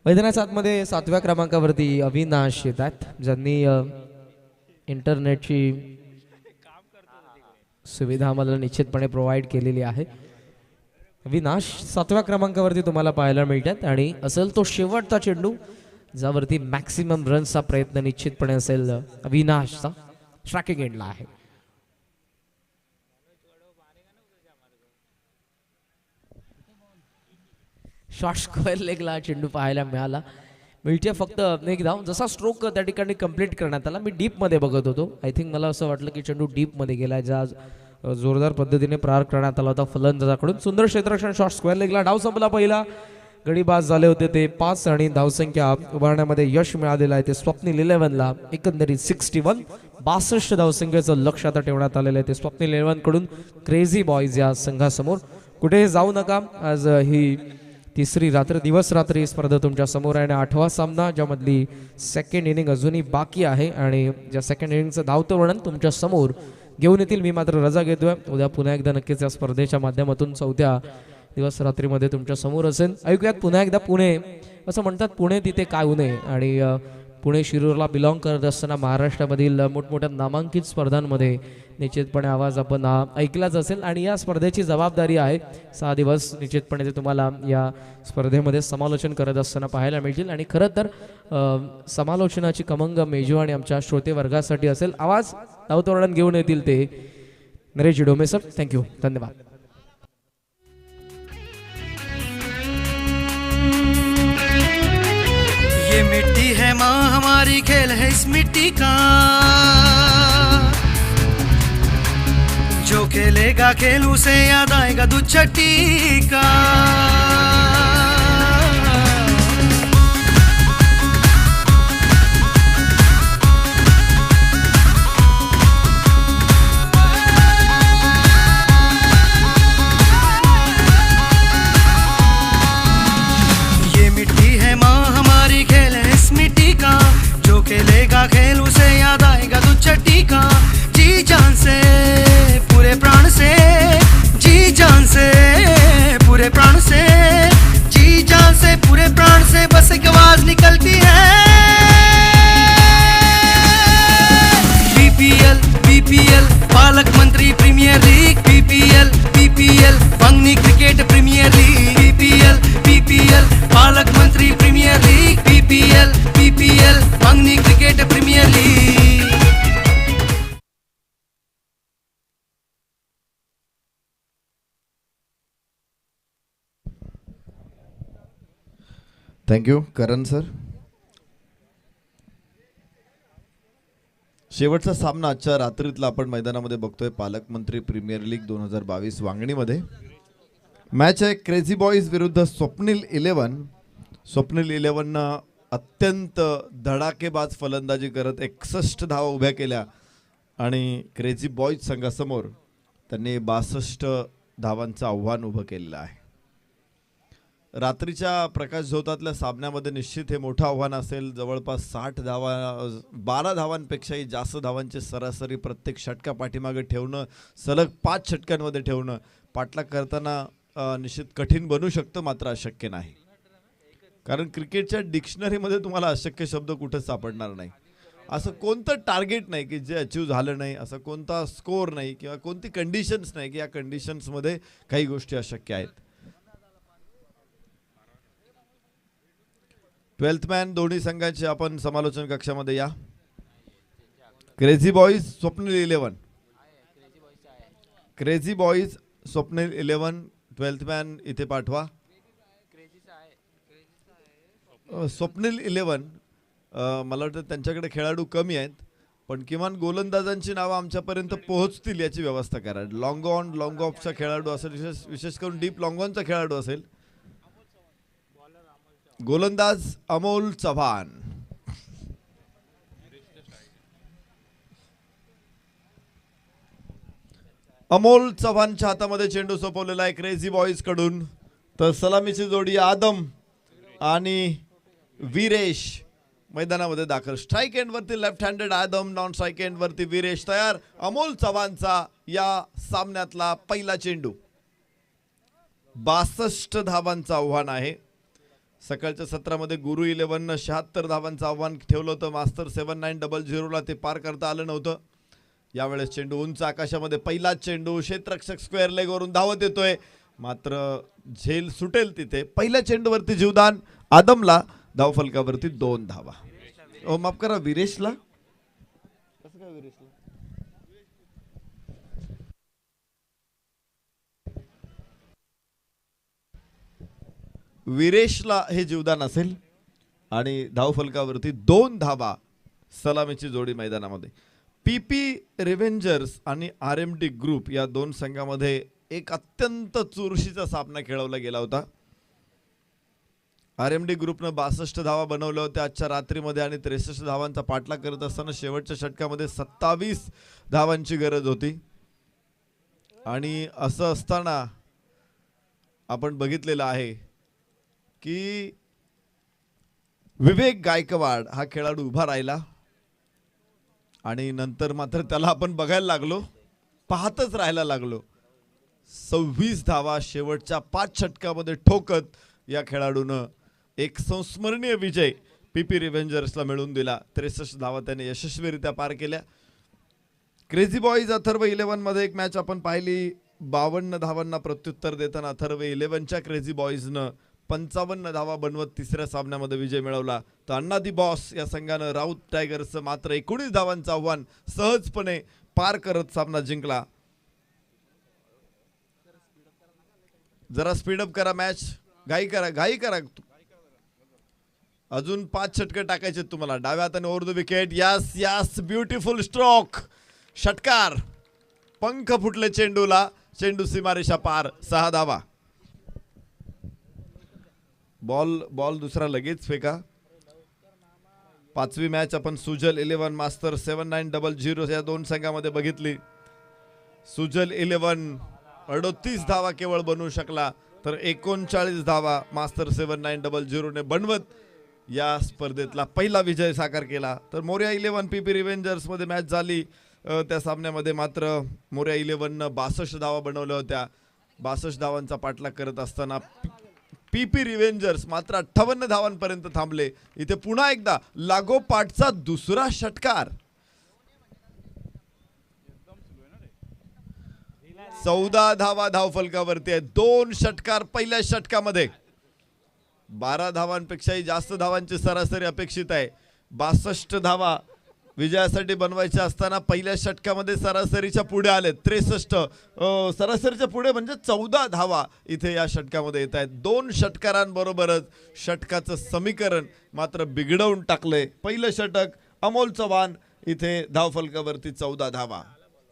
मैदानाच्या आतमध्ये 7व्या क्रमांकावरती अविनाश येत आहेत, ज्यांनी इंटरनेटची सुविधा आम्हाला निश्चितपणे प्रोव्हाइड केलेली आहे. अविनाश 7व्या क्रमांकावरती तुम्हाला पाहायला मिळतात आणि असेल तो शेवटचा चेंडू ज्यावरती मॅक्सिमम रन्सचा प्रयत्न निश्चितपणे असेल अविनाशचा. स्ट्रायकिंग एंडला आहे. शॉर्ट स्क्वेअर लेगला चेंडू पाहायला मिळते फक्त एक धाव. जसा स्ट्रोक त्या ठिकाणी कंप्लीट करण्यात आला. मी डीपमध्ये बघत होतो. आय थिंक मला असं वाटलं की चेंडू डीपमध्ये गेला, ज्या जोरदार पद्धतीने प्रहार करण्यात आला होता फलंदाजाकडून. सुंदर क्षेत्ररक्षण शॉर्ट स्क्वेअर लेगला. डाव संपला पहिला. गडीबाज झाले होते ते 5 आणि धावसंख्या उभारण्यामध्ये यश मिळालेलं आहे ते स्वप्नील 11ला. एकंदरीत 61. 62 धावसंख्येचं लक्ष आता ठेवण्यात आलेलं आहे ते स्वप्नील 11 कडून. क्रेझी बॉयज या संघासमोर. कुठेही जाऊ नका. आज ही तिसरी रात्र दिवस रात्री स्पर्धा तुमच्या समोर आहे. 8वा सामना ज्यामधली सेकंड इनिंग अजूनही बाकी आहे आणि ज्या सेकंड इनिंगचं धावतं वर्णन तुमच्या समोर घेऊन येतील. मी मात्र रजा घेतोय. उद्या पुन्हा एकदा नक्कीच या स्पर्धेच्या माध्यमातून 4थ्या दिवस रात्रीमध्ये तुमच्या समोर असेल. ऐकूयात पुन्हा एकदा पुणे असं म्हणतात पुणे तिथे काय उणे. आणि पुणे शिरूरला बिलॉंग करत असताना महाराष्ट्रामधील मोठमोठ्या नामांकित स्पर्धांमध्ये निश्चितपणे आवाज आपण ऐकलाच असेल. आणि या स्पर्धेची जबाबदारी आहे 6 दिवस निश्चितपणे ते तुम्हाला या स्पर्धेमध्ये समालोचन करत असताना पाहायला मिळतील. आणि खरं तर समालोचनाची खमंग मेजवानी आमच्या श्रोते वर्गासाठी असेल. आवाज धावतोरण घेऊन येतील ते नरेश डोमे सर. थँक्यू, धन्यवाद. ये मिट्टी है माँ हमारी, खेल है इस मिट्टी का, जो खेलेगा खेल उसे याद आएगा दूध चट्टी का. ये मिट्टी है माँ हमारी, खेल है इस मिट्टी का, जो खेलेगा खेल उसे याद आएगा दूध चट्टी का. जी जान से पूरे प्राण से, जी जान से पूरे प्राण से, जी जान से पूरे प्राण से बस एक आवाज निकलती है. बीपीएल बीपीएल पालक मंत्री premier league, BPL BPL बंगनी cricket premier league, BPL BPL पालक मंत्री premier league, BPL BPL बंगनी cricket premier league. Thank you Karan sir. शेवटचा सामना आजच्या रात्रीतला आपण मैदानामध्ये बघतोय पालकमंत्री प्रीमियर लीग 2022 वांगणीमध्ये. मॅच आहे क्रेझी बॉईज विरुद्ध स्वप्नील 11. स्वप्नील 11 अत्यंत धडाकेबाज फलंदाजी करत 61 धावा उभ्या केल्या आणि क्रेझी बॉईज संघासमोर त्यांनी 62 धावांचं आव्हान उभं केलेलं आहे. रात्रीच्या प्रकाश झोतातल्या सामन्यामध्ये निश्चित हे मोठं आव्हान असेल. जवळपास 12 धावांपेक्षाही जास्त धावांची सरासरी प्रत्येक षटका पाठीमागे ठेवणं, सलग 5 षटकांमध्ये ठेवणं पाठलाग करताना निश्चित कठीण बनू शकतं, मात्र अशक्य नाही. कारण क्रिकेटच्या डिक्शनरीमध्ये तुम्हाला अशक्य शब्द कुठेच सापडणार नाही. असं कोणतं टार्गेट नाही की जे अचीव झालं नाही, असं कोणता स्कोअर नाही किंवा कोणती कंडिशन्स नाही की या कंडिशन्समध्ये काही गोष्टी अशक्य आहेत. 12th मॅन दोन्ही संघांचे आपण समालोचन कक्षामध्ये या. Crazy boys Swapnil 11, crazy boys Swapnil 11 12th man इथे पाठवा. स्वप्नील 11 मला वाटतं त्यांच्याकडे खेळाडू कमी आहेत, पण किमान गोलंदाजांची नावं आमच्यापर्यंत पोहोचतील याची व्यवस्था करा. लॉंग ऑन लॉंग ऑफचा खेळाडू असेल, विशेष करून डीप लॉंग ऑनचा खेळाडू असेल. गोलंदाज अमोल चव्हाण, अमोल चव्हाणच्या हातामध्ये चेंडू सोपवलेला आहे क्रेझी बॉईज कडून. तर सलामीची जोडी आदम आणि वीरेश मैदानामध्ये दाखल. स्ट्राईक एंड वरती लेफ्ट हँडेड आदम, नॉन स्ट्राईक एंड वरती वीरेश तयार. अमोल चव्हाणचा या सामन्यातला पहिला चेंडू. 62 धावांचं आव्हान आहे. सकाळच्या सत्रामध्ये गुरु 11 76 धावांचं आव्हान ठेवलं होतं. मास्टर 7900ला ते पार करता आलं नव्हतं. यावेळेस चेंडू उंच आकाशामध्ये, पहिलाच चेंडू, क्षेत्ररक्षक स्क्वेअर लेगवरून धावत येतोय, मात्र झेल सुटेल तिथे. पहिल्या चेंडूवरती जीवदान आदमला, धावफलकावरती 2 धावा. माफ करा, वीरेशला कसं काय वीरेशला वीरेशला हे जीवदान असेल आणि धावफलकावरती 2 धावा. सलामीची जोडी मैदानामध्ये. पीपी रिव्हेंजर्स आणि RMD ग्रुप या 2 संघामध्ये एक अत्यंत चुरशीचा सामना खेळवला गेला होता. RMD ग्रुपनं 62 धावा बनवल्या होत्या आजच्या रात्रीमध्ये आणि 63 धावांचा पाठलाग करत असताना शेवटच्या षटकामध्ये 27 धावांची गरज होती. आणि असं असताना आपण बघितलेलं आहे की विवेक गायकवाड हा खेळाडू उभा राहिला आणि नंतर मात्र त्याला आपण बघायला लागलो, पाहतच राहायला लागलो. 26 धावा शेवटच्या 5 षटकामध्ये ठोकत या खेळाडूनं एक संस्मरणीय विजय पीपी रिव्हेंजर्सला मिळवून दिला. 63 धावा त्याने यशस्वीरित्या पार केल्या. क्रेझी बॉईज अथर्व 11 मध्ये एक मॅच आपण पाहिली. 52 धावांना प्रत्युत्तर देताना अथर्व 11च्या क्रेझी बॉईजनं 55 धावा बनवत तिसऱ्या सामन्यामध्ये विजय मिळवला. तर अण्णा दी बॉस या संघानं राऊत टायगर्सचं मात्र 19 धावांचं आव्हान सहजपणे पार करत सामना जिंकला. जरा स्पीडअप करा मॅच, घाई करा. अजून 5 षटके टाकायचे तुम्हाला. डाव्या हाताने over the wicket. Yes beautiful stroke. षटकार. पंख फुटले चेंडूला. चेंडू सीमारेषा पार. 6 धावा. बॉल दुसरा लगेच फेका. 5वी मॅच आपण सुजल 11 मास्टर 7900 या दोन संघामध्ये बघितली. सुजल 11 38 धावा केवळ बनवू शकला, तर 39 धावा मास्टर 7900 ने बनवत या स्पर्धेतला पहिला विजय साकार केला. तर मोर्या 11 पीपी रिव्हेंजर्स मध्ये मॅच झाली. त्या सामन्यामध्ये मात्र मोर्या 11 62 धावा बनवल्या होत्या. 62 धावांचा पाठलाग करत असताना पीपी रिव्हेंजर्स मात्र 58 धावांपर्यंत थांबले. इथे पुन्हा एकदा लागोपाठचा दुसरा षटकार. 14 धावा धावफलकावरती आहे. 2 षटकार पहिल्या षटकामध्ये. 12 धावांपेक्षाही जास्त धावांची सरासरी अपेक्षित आहे. 62 धावा विजयासाठी बनवायच्या असताना पहिल्या षटकामध्ये सरासरीच्या पुढे आले. 63 सरासरीच्या पुढे म्हणजे 14 धावा इथे या षटकामध्ये येत आहेत. 2 षटकारांबरोबरच षटकाचं समीकरण मात्र बिघडवून टाकले. पहिलं षटक अमोल चव्हाण, इथे धावफलकावरती 14 धावा.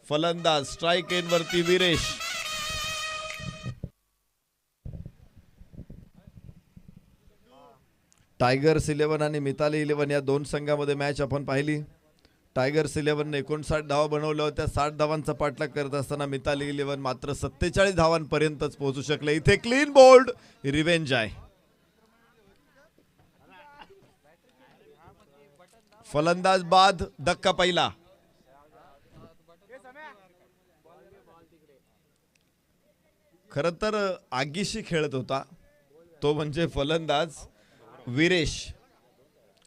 फलंदाज स्ट्राइक एन वरती वीरेश. टायगर्स 11 आणि मिताली 11 या दोन संघामध्ये मॅच आपण पाहिली. टायगर्स 11 ने 59 धावा बनवल्या होत्या. 60 धावांचा पाठलाग करत असताना मिताली 11 मात्र 47 धावांपर्यंतच पोहोचू शकले. इथे क्लीन बोल्ड रिव्हेंज आहे. फलंदाज बाद, धक्का पहिला. खर तर आगीशी खेळत होता तो म्हणजे फलंदाज वीरेश.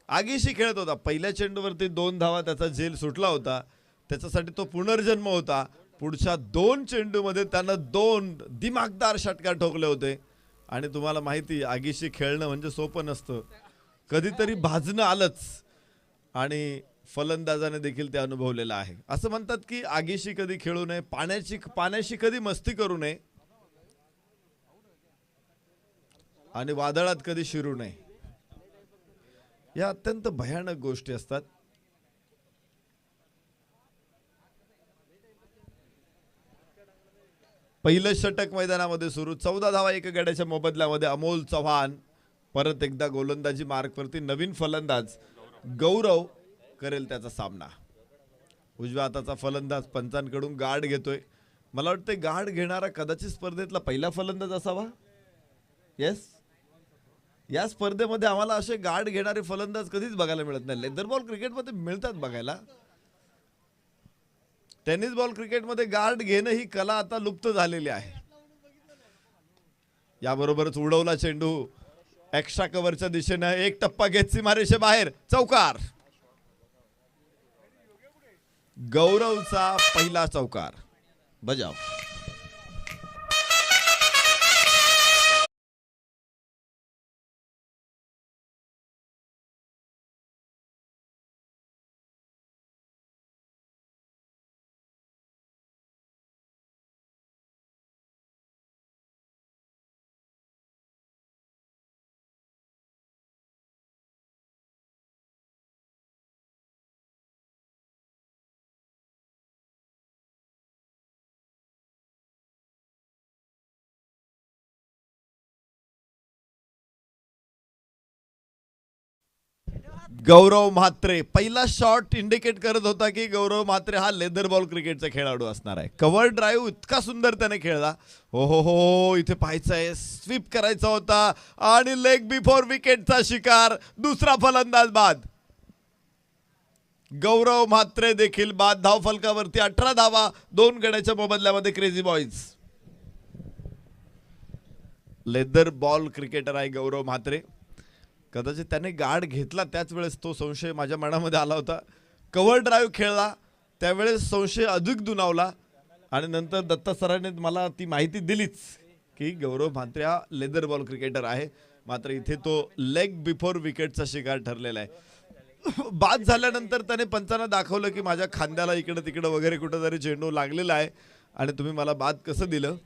आगीशी खेळत होता. पहिल्या चेंडूवरती 2 धावा त्याचा झेल सुटला होता. त्याच्यासाठी तो पुनर्जन्म होता. पुढच्या 2 चेंडूमध्ये त्यानं 2 दिमागदार षटकार ठोकले होते. आणि तुम्हाला माहिती, आगीशी खेळणं म्हणजे सोपं नसतं. कधीतरी भाजणं आलंच. आणि फलंदाजाने देखील ते अनुभवलेलं आहे. असं म्हणतात की आगीशी कधी खेळू नये, पाण्याशी कधी मस्ती करू नये, आणि वादळात कधी शिरू नये. या अत्यंत भयानक गोष्टी असतात. पहिलं षटक मैदानामध्ये सुरू. 14 धावा एका गड्याच्या मोबदल्यामध्ये. अमोल चव्हाण परत एकदा गोलंदाजी मार्कवरती. नवीन फलंदाज गौरव करेल त्याचा सामना. उजव्या हाताचा फलंदाज पंचांकडून गार्ड घेतोय. मला वाटतं गार्ड घेणारा कदाचित स्पर्धेतला पहिला फलंदाज असावा. येस, या स्पर्धेमध्ये आम्हाला असे गार्ड घेणारे फलंदाज कधीच बघायला मिळत नाही. लेदर बॉल क्रिकेटमध्ये मिळतात बघायला. टेनिस बॉल क्रिकेटमध्ये गार्ड घेणं ही कला आता लुप्त झालेली आहे. याबरोबरच उडवला चेंडू एक्स्ट्रा कव्हरच्या दिशेने. एक टप्पा घेत सीमारेषे बाहेर. चौकार. गौरवचा पहिला चौकार. बजाव. गौरव म्हात्रे. पहिला शॉट इंडिकेट करत होता की गौरव म्हात्रे हा लेदर बॉल क्रिकेटचा खेळाडू असणार आहे. कव्हर ड्राईव्ह इतका सुंदर त्याने खेळला. हो इथे पाहायचं आहे. स्वीप करायचा होता आणि लेग बिफोर विकेटचा शिकार. दुसरा फलंदाज बाद. गौरव म्हात्रे देखील बाद. धावफलकावरती 18 धावा 2 गड्याच्या मोबदल्यामध्ये crazy boys. Leather ball cricketer आहे गौरव म्हात्रे. कदाचित त्याने गार्ड घेतला त्याच वेळेस तो संशय माझ्या मनामध्ये आला होता. कव्हर ड्राईव्ह खेळला त्यावेळेस संशय अधिक दुणावला आणि नंतर दत्ता सरांनी मला ती माहिती दिलीच की गौरव म्हात्रे हा लेदर बॉल क्रिकेटर आहे. मात्र इथे तो लेग बिफोर विकेटचा शिकार ठरलेला आहे. बाद झाल्यानंतर त्याने पंचांना दाखवलं की माझ्या खांद्याला इकडं तिकडं वगैरे कुठंतरी चेंडू लागलेला आहे आणि तुम्ही मला बाद कसं दिलं.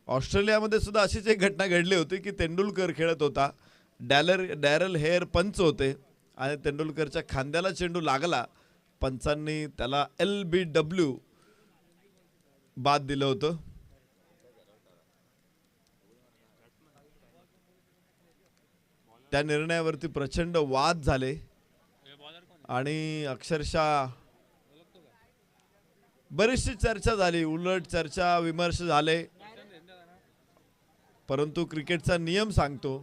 ऑस्ट्रेलियामध्ये सुद्धा अशीच एक घटना घडली होती की तेंडुलकर खेळत होता. डॅरल हेअर पंच होते आणि तेंडुलकरच्या खांद्याला चेंडू लागला. पंचांनी त्याला LBW बाद दिलं होतं. त्या निर्णयावरती प्रचंड वाद झाले आणि अक्षरशः बरीचशी चर्चा झाली, उलट चर्चा विमर्श झाले. परंतु क्रिकेटचा नियम सांगतो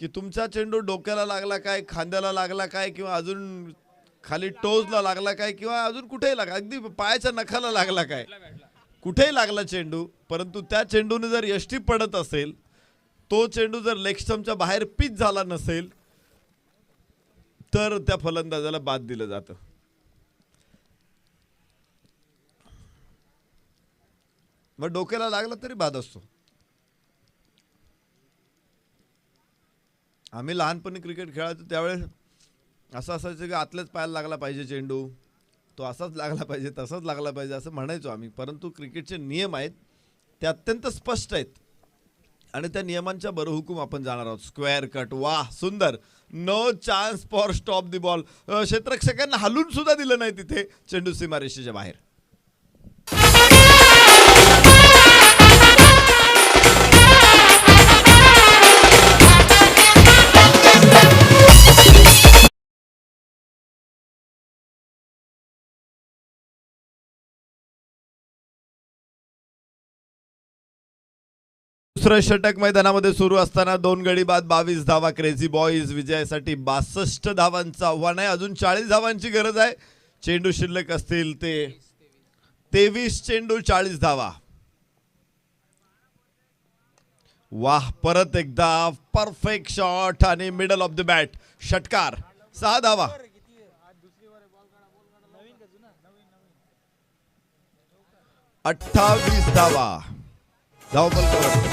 की तुमचा चेंडू डोक्याला लागला काय, खांद्याला लागला काय, किंवा अजून खाली टोजला लागला काय, किंवा अजून कुठेही लागला, अगदी पायाच्या नखाला लागला काय, कुठेही लागला चेंडू, परंतु त्या चेंडूने जर यष्टी पडत असेल, तो चेंडू जर लेग स्टंपच्या बाहेर पिच झाला नसेल तर त्या फलंदाजाला बाद दिलं जातं. मग डोक्याला लागला तरी बाद असतो. आम्ही लहानपणी क्रिकेट खेळायचो त्यावेळेस असं असायचं की आतल्याच पायाला लागला पाहिजे चेंडू, तो असाच लागला पाहिजे, तसाच लागला पाहिजे असं म्हणायचो आम्ही. परंतु क्रिकेटचे नियम आहेत ते अत्यंत स्पष्ट आहेत आणि त्या नियमांच्या बरहुकूम आपण जाणार आहोत. स्क्वेअर कट, वाह सुंदर, no chance for stop the ball. क्षेत्ररक्षकांना हलून सुद्धा दिलं नाही तिथे, चेंडू सीमारेषेच्या बाहेर. दुसरं षटक मैदानामध्ये सुरू असताना 2 गडी बाद 22 धावा. क्रेझी बॉईज विजयासाठी 62 धावांचं आव्हान आहे. अजून 40 धावांची गरज आहे. चेंडू शिल्लक असतील ते 23 चेंडू 40 धावा. वाह, परत एकदा परफेक्ट शॉट आणि मिडल ऑफ द बॅट षटकार. 6 धावा. 28 धावा. धावफलकावर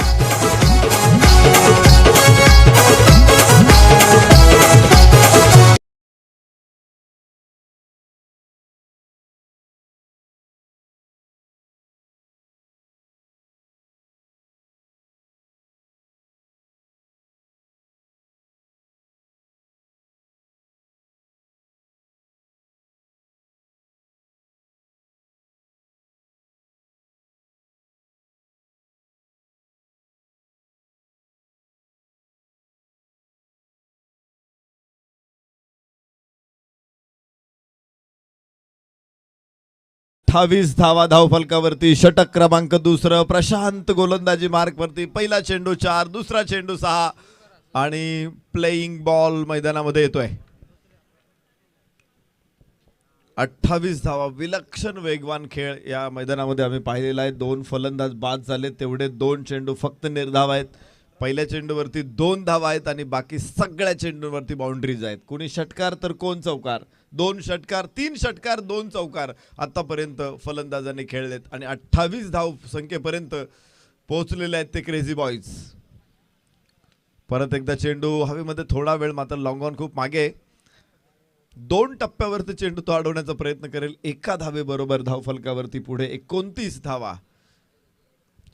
अठ्ठावीस धावा धावफलकावरती. षटक क्रमांक दुसरं. प्रशांत गोलंदाजी मार्क वरती. पहिला चेंडू 4, दुसरा चेंडू 6 आणि प्लेइंग बॉल मैदानामध्ये येतोय. 28 धावा. विलक्षण वेगवान खेळ या मैदानामध्ये आम्ही पाहिलेला आहे. 2 फलंदाज बाद झाले, तेवढे 2 चेंडू फक्त निर्धाव आहेत. पहिल्या चेंडूवरती 2 धावा आहेत आणि बाकी सगळ्या चेंडूवरती बाउंड्रीज आहेत. कोणी षटकार तर कोण चौकार. 2 षटकार, 3 षटकार, 2 चौकार आतापर्यंत फलंदाजांनी खेळलेत आणि 28 धाव संख्येपर्यंत पोहोचलेले आहेत ते क्रेझी बॉईज. परत एकदा चेंडू हवेमध्ये थोडा वेळ, मात्र लॉंग ऑन खूप मागे. 2 टप्प्यावरती चेंडू तो अडवण्याचा प्रयत्न करेल. 1 धावेबरोबर धावफलकावरती पुढे 29 धावा.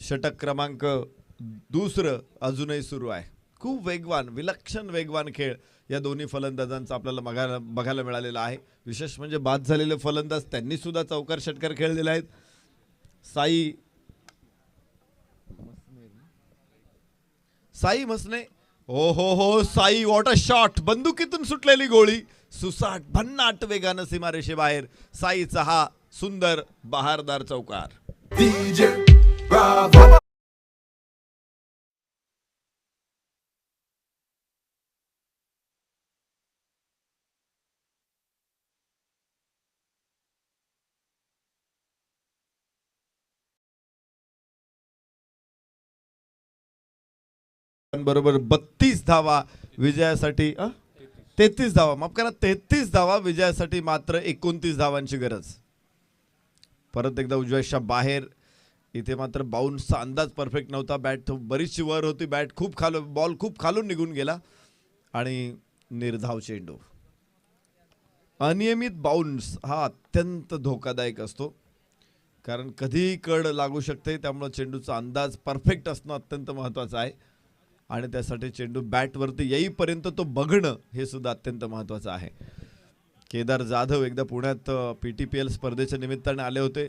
षटक क्रमांक दुसरं अजूनही सुरू आहे. खूप वेगवान, विलक्षण वेगवान खेळ या दोन्ही फलंदाजांचा आपल्याला बघायला मिळालेला आहे. विशेष म्हणजे बाद झालेले फलंदाज त्यांनी सुद्धा चौकार षटकार खेळलेले आहेत. साई मसने, हो हो हो, साई व्हॉट अ शॉट. बंदुकीतून सुटलेली गोळी सुसाट भन्नाट वेगानं सीमारेषेबाहेर. साईचा हा सुंदर बहारदार चौकार. बरोबर 32 धावा विजयासाठी 33 धावा, माफ करा 33 धावा विजयासाठी, मात्र 29 धावांची गरज. परत एकदा उजव्याच्या बाहेर, इथे मात्र बाउन्सचा अंदाज परफेक्ट नव्हता. बॅट बरीचशी वर होती, बॅट खूप खालून, बॉल खूप खालून निघून गेला आणि निर्धाव चेंडू. अनियमित बाउन्स हा अत्यंत धोकादायक असतो, कारण कधीही कड लागू शकते. त्यामुळे चेंडूचा अंदाज परफेक्ट असणं अत्यंत महत्त्वाचं आहे आणि त्यासाठी चेंडू बॅटवरती येईपर्यंत तो बघणं हे सुद्धा अत्यंत महत्त्वाचं आहे. केदार जाधव एकदा पुण्यात PTPL स्पर्धेच्या निमित्ताने आले होते.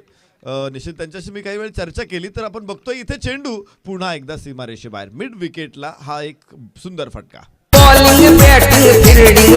निश्चित त्यांच्याशी मी काही वेळ चर्चा केली, तर आपण बघतोय इथे चेंडू पुन्हा एकदा सीमारेषेबाहेर, मिड विकेटला हा एक सुंदर फटका. बॉलिंग बॅटिंग फिल्डिंग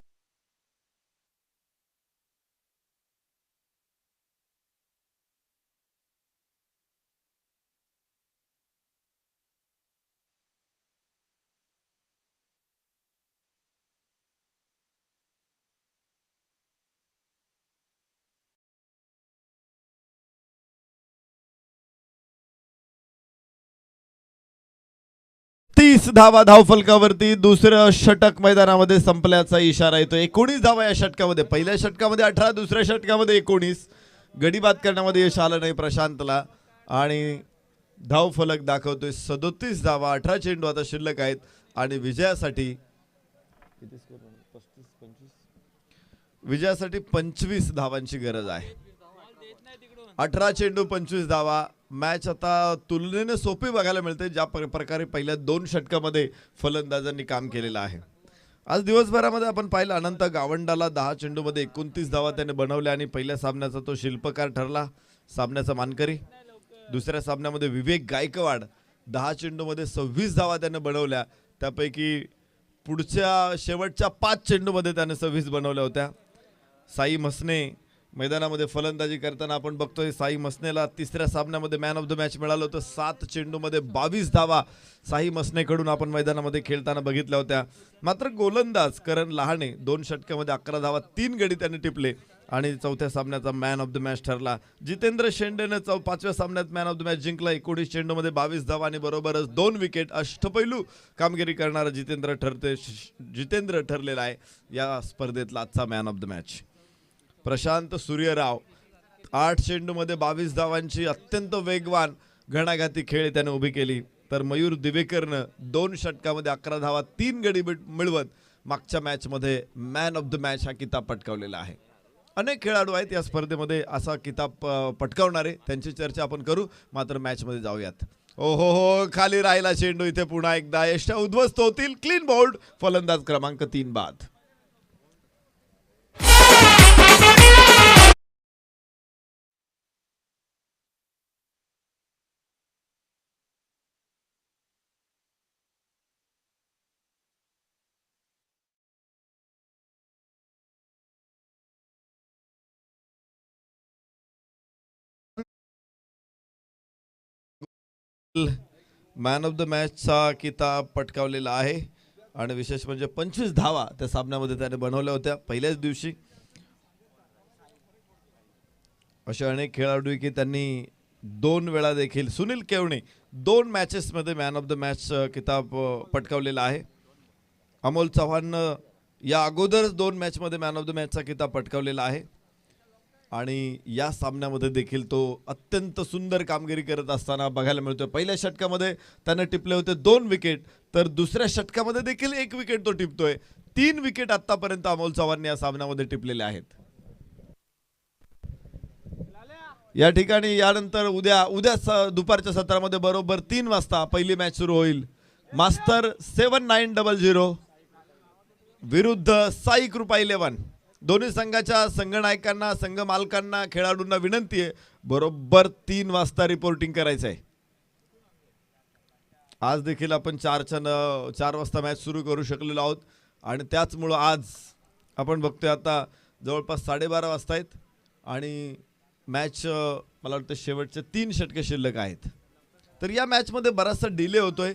30 धावा धावफलकावरती. दुसरं षटक मैदानामध्ये संपल्याचा इशारा येतो. 19 धावा या षटकामध्ये. पहिल्या षटकामध्ये 18, दुसऱ्या षटकामध्ये 19. गडी बाद करण्यामध्ये यश आलं नाही प्रशांतला आणि धावफलक दाखवतोय 37 धावा. 18 चेंडू आता शिल्लक आहेत आणि विजयासाठी 25 धावांची गरज आहे. 18 चेंडू 25 धावा. मॅच आता तुलनेने सोपी बघायला मिळते, ज्या प्रकारे पहिल्या 2 षटकामध्ये फलंदाजांनी काम केलेलं आहे. आज दिवसभरामध्ये आपण पाहिलं, अनंत गावंडाला 10 चेंडूमध्ये 29 धावा त्याने बनवल्या आणि पहिल्या सामन्याचा तो शिल्पकार ठरला, सामन्याचा मानकरी. दुसऱ्या सामन्यामध्ये विवेक गायकवाड 10 चेंडूमध्ये 26 धावा त्याने बनवल्या, त्यापैकी पुढच्या शेवटच्या 5 चेंडूमध्ये त्याने 26 बनवल्या होत्या. साई मसने मैदानामध्ये फलंदाजी करताना आपण बघतोय, साई मसनेला तिसऱ्या सामन्यामध्ये मॅन ऑफ द मॅच मिळालं होतं. 7 चेंडूमध्ये 22 धावा साई मसनेकडून आपण मैदानामध्ये खेळताना बघितल्या होत्या. मात्र गोलंदाज करण लहाने 2 षटकामध्ये 11 धावा 3 गडी त्याने टिपले आणि चौथ्या सामन्याचा मॅन ऑफ द मॅच ठरला. जितेंद्र शेंडेने 5व्या सामन्यात मॅन ऑफ द मॅच जिंकला. 19 चेंडूमध्ये 22 धावा आणि बरोबरच 2 विकेट. अष्टपैलू कामगिरी करणारा जितेंद्र ठरलेला आहे या स्पर्धेतला आजचा man of the match. Prashant Suryarao 8 चेंडूमध्ये 22 धावांची अत्यंत वेगवान घणाघाती खेळ त्याने उभी केली. तर मयूर दिवेकरनं 2 षटकामध्ये 11 धावा 3 गडी मिळवत मागच्या मॅचमध्ये मॅन ऑफ द मॅच हा किताब पटकावलेला आहे. अनेक खेळाडू आहेत या स्पर्धेमध्ये असा किताब पटकावणारे, त्यांची चर्चा आपण करू. मात्र मॅचमध्ये जाऊयात. हो, खाली राहिला चेंडू. इथे पुन्हा एकदा यष्ट उद्ध्वस्त होतील. क्लीन बोल्ड, फलंदाज क्रमांक 3 बाद. मॅन ऑफ द मॅचचा किताब पटकावलेला आहे आणि विशेष म्हणजे 25 धावा त्या सामन्यामध्ये त्याने बनवल्या होत्या पहिल्याच दिवशी. असे अनेक खेळाडू की त्यांनी 2 वेळा देखील, सुनील केवणे 2 मॅचेसमध्ये मॅन ऑफ द मॅच किताब पटकावलेला आहे. अमोल चव्हाण या अगोदरच 2 मॅचमध्ये मॅन ऑफ द मॅचचा किताब पटकावलेला आहे आणि या सामन्यामध्ये देखील तो अत्यंत सुंदर कामगिरी करत असताना बघायला मिळतोय. पहिल्या षटकामध्ये त्याने टिपले होते 2 विकेट, तर दुसऱ्या षटकामध्ये देखील 1 विकेट तो टिपतोय. 3 विकेट आतापर्यंत अमोल चव्हाण या सामन्यामध्ये टिपलेले आहेत. या ठिकाणी यानंतर उद्या दुपारच्या सत्रामध्ये बरोबर 3 वाजता पहिली मॅच सुरू होईल. मास्टर 7900 विरुद्ध साई कृपा 11. दोन्ही संघाच्या संघनायकांना, संघ मालकांना, खेळाडूंना विनंती आहे, बरोबर 3 वाजता रिपोर्टिंग करायचं आहे. आज देखील आपण 4 वाजता मॅच सुरू करू शकलेलो आहोत आणि त्याचमुळं आज आपण बघतोय आता जवळपास 12:30 वाजता आहेत आणि मॅच मला वाटतं शेवटचे 3 षटके शिल्लक आहेत. तर या मॅचमध्ये बराचसा डिले होतोय.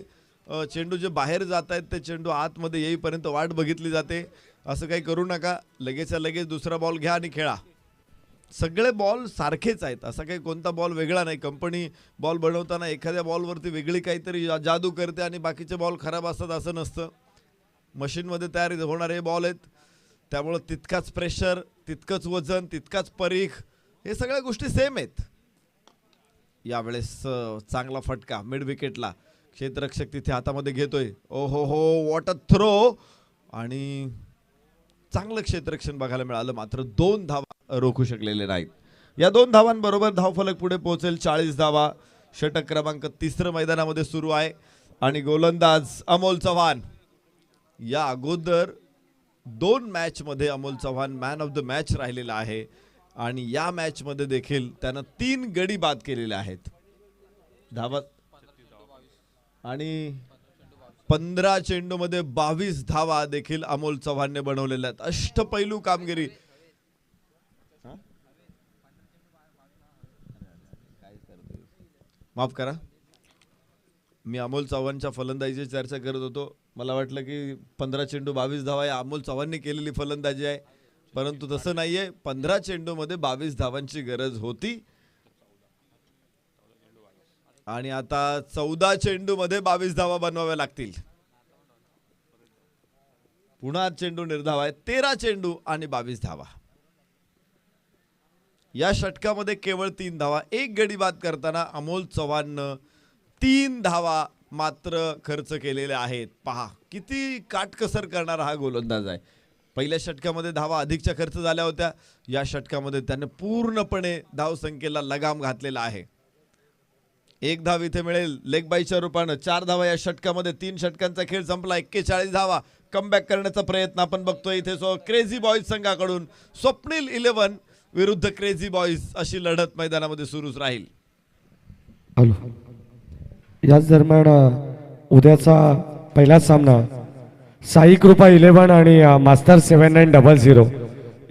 चेंडू जे बाहेर जात आहेत ते चेंडू आतमध्ये येईपर्यंत वाट बघितली जाते. असं काही करू नका, लगेचच्या लगेच दुसरा बॉल घ्या आणि खेळा. सगळे बॉल सारखेच आहेत, असा काही कोणता बॉल वेगळा नाही. कंपनी बॉल बनवताना एखाद्या बॉलवरती वेगळी काहीतरी जादू करते आणि बाकीचे बॉल खराब असतात असं नसतं. मशीनमध्ये तयार होणारे बॉल आहेत, त्यामुळं तितकाच प्रेशर, तितकंच वजन, तितकाच परीख, हे सगळ्या गोष्टी सेम आहेत. यावेळेस चांगला फटका मिड विकेटला, क्षेत्ररक्षक तिथे हातामध्ये घेतोय. ओ हो हो, व्हॉट अ थ्रो, आणि चांगलं क्षेत्ररक्षण बघायला मिळालं, मात्र 2 धावा रोखू शकलेले नाहीत. या 2 धावांबरोबर धावफलक पुढे पोहोचेल 40 धावा. षटक क्रमांक 3 मैदानामध्ये सुरू आहे आणि गोलंदाज अमोल चव्हाण. या अगोदर 2 मॅच मध्ये Amol Chavan man of the match राहिलेला आहे आणि या मॅच मध्ये देखील त्यानं 3 गडी बाद केलेले आहेत. धावा आणि 15 चेंडू मध्ये 22 धावा देखील अमोल चव्हाणने बनवलेल्या आहेत. अष्टपैलू कामगिरी. माफ करा, मी अमोल चव्हाणच्या फलंदाजीची चर्चा करत होतो. मला वाटलं की 15 चेंडू 22 धावा या अमोल चव्हाणने केलेली फलंदाजी आहे, परंतु तसं नाहीये. 15 चेंडू मध्ये 22 धावांची गरज होती आणि आता 14 चेंडू मध्ये 22 धावा बनवाव्या लागतील. पुन्हा चेंडू निर्धाव आहे. 13 चेंडू आणि 22 धावा. या षटकामध्ये केवळ 3 धावा. 1 गडी बाद करताना अमोल चव्हाणनं 3 धावा मात्र खर्च केलेले आहेत. पहा किती काटकसर करणारा हा गोलंदाज आहे. पहिल्या षटकामध्ये धावा अधिकच्या खर्च झाल्या होत्या, या षटकामध्ये त्याने पूर्णपणे धावसंख्येला लगाम घातलेला आहे. 1 धाव इथे मिळेल लेग बायच्या रूपानं. 4 धावा या षटकामध्ये. 3 षटकांचा खेळ संपला. 41 धावा. कमबॅक करण्याचा प्रयत्न आपण बघतोय इथे. क्रेझी बॉईज संघाकडून स्वप्नील 11 विरुद्ध क्रेझी बॉईज अशी लढत मैदानामध्ये सुरूच राहील. याच दरम्यान उद्याचा पहिला सामना साई कृपा 11 आणि मास्टर 7900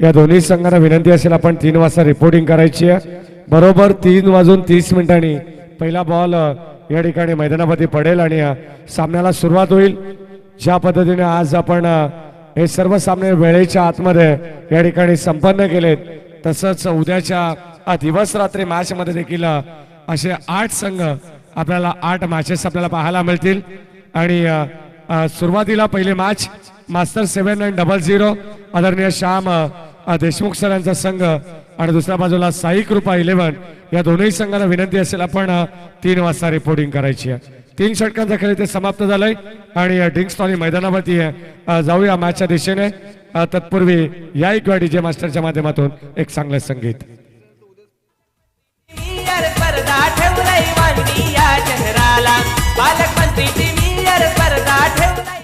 या दोन्ही संघांना विनंती असेल आपण 3 वाजता रिपोर्टिंग करायची आहे. बरोबर 3:30 पहिला बॉल या ठिकाणी मैदानामध्ये पडेल आणि सामन्याला सुरुवात होईल. ज्या पद्धतीने आज आपण हे सर्व सामने वेळेच्या आतमध्ये या ठिकाणी संपन्न केलेत, तसंच उद्याच्या दिवस रात्री मॅच मध्ये देखील असे 8 संघ आपल्याला 8 मॅचेस आपल्याला पाहायला मिळतील. आणि सुरुवातीला पहिली मॅच मास्टर 7900 आदरणीय श्याम देशमुख सर यांचा संघ आणि दुसऱ्या बाजूला साई कृपा 11 या दोन्ही संघांना विनंती असेल आपण 3 वाजता रिपोर्टिंग करायची आहे. 3 षटकांचा खेळ इथे समाप्त झालाय आणि ड्रिंक्सटॉनी मैदानावरती जाऊया मॅचच्या दिशेने. तत्पूर्वी या एक डीजे मास्टरच्या माध्यमातून एक चांगलं संगीत. पर्दा ठेवलाय वांगणी या चेहराला, पालकमंत्री टीव्हीवर पर्दा ठेवलाय.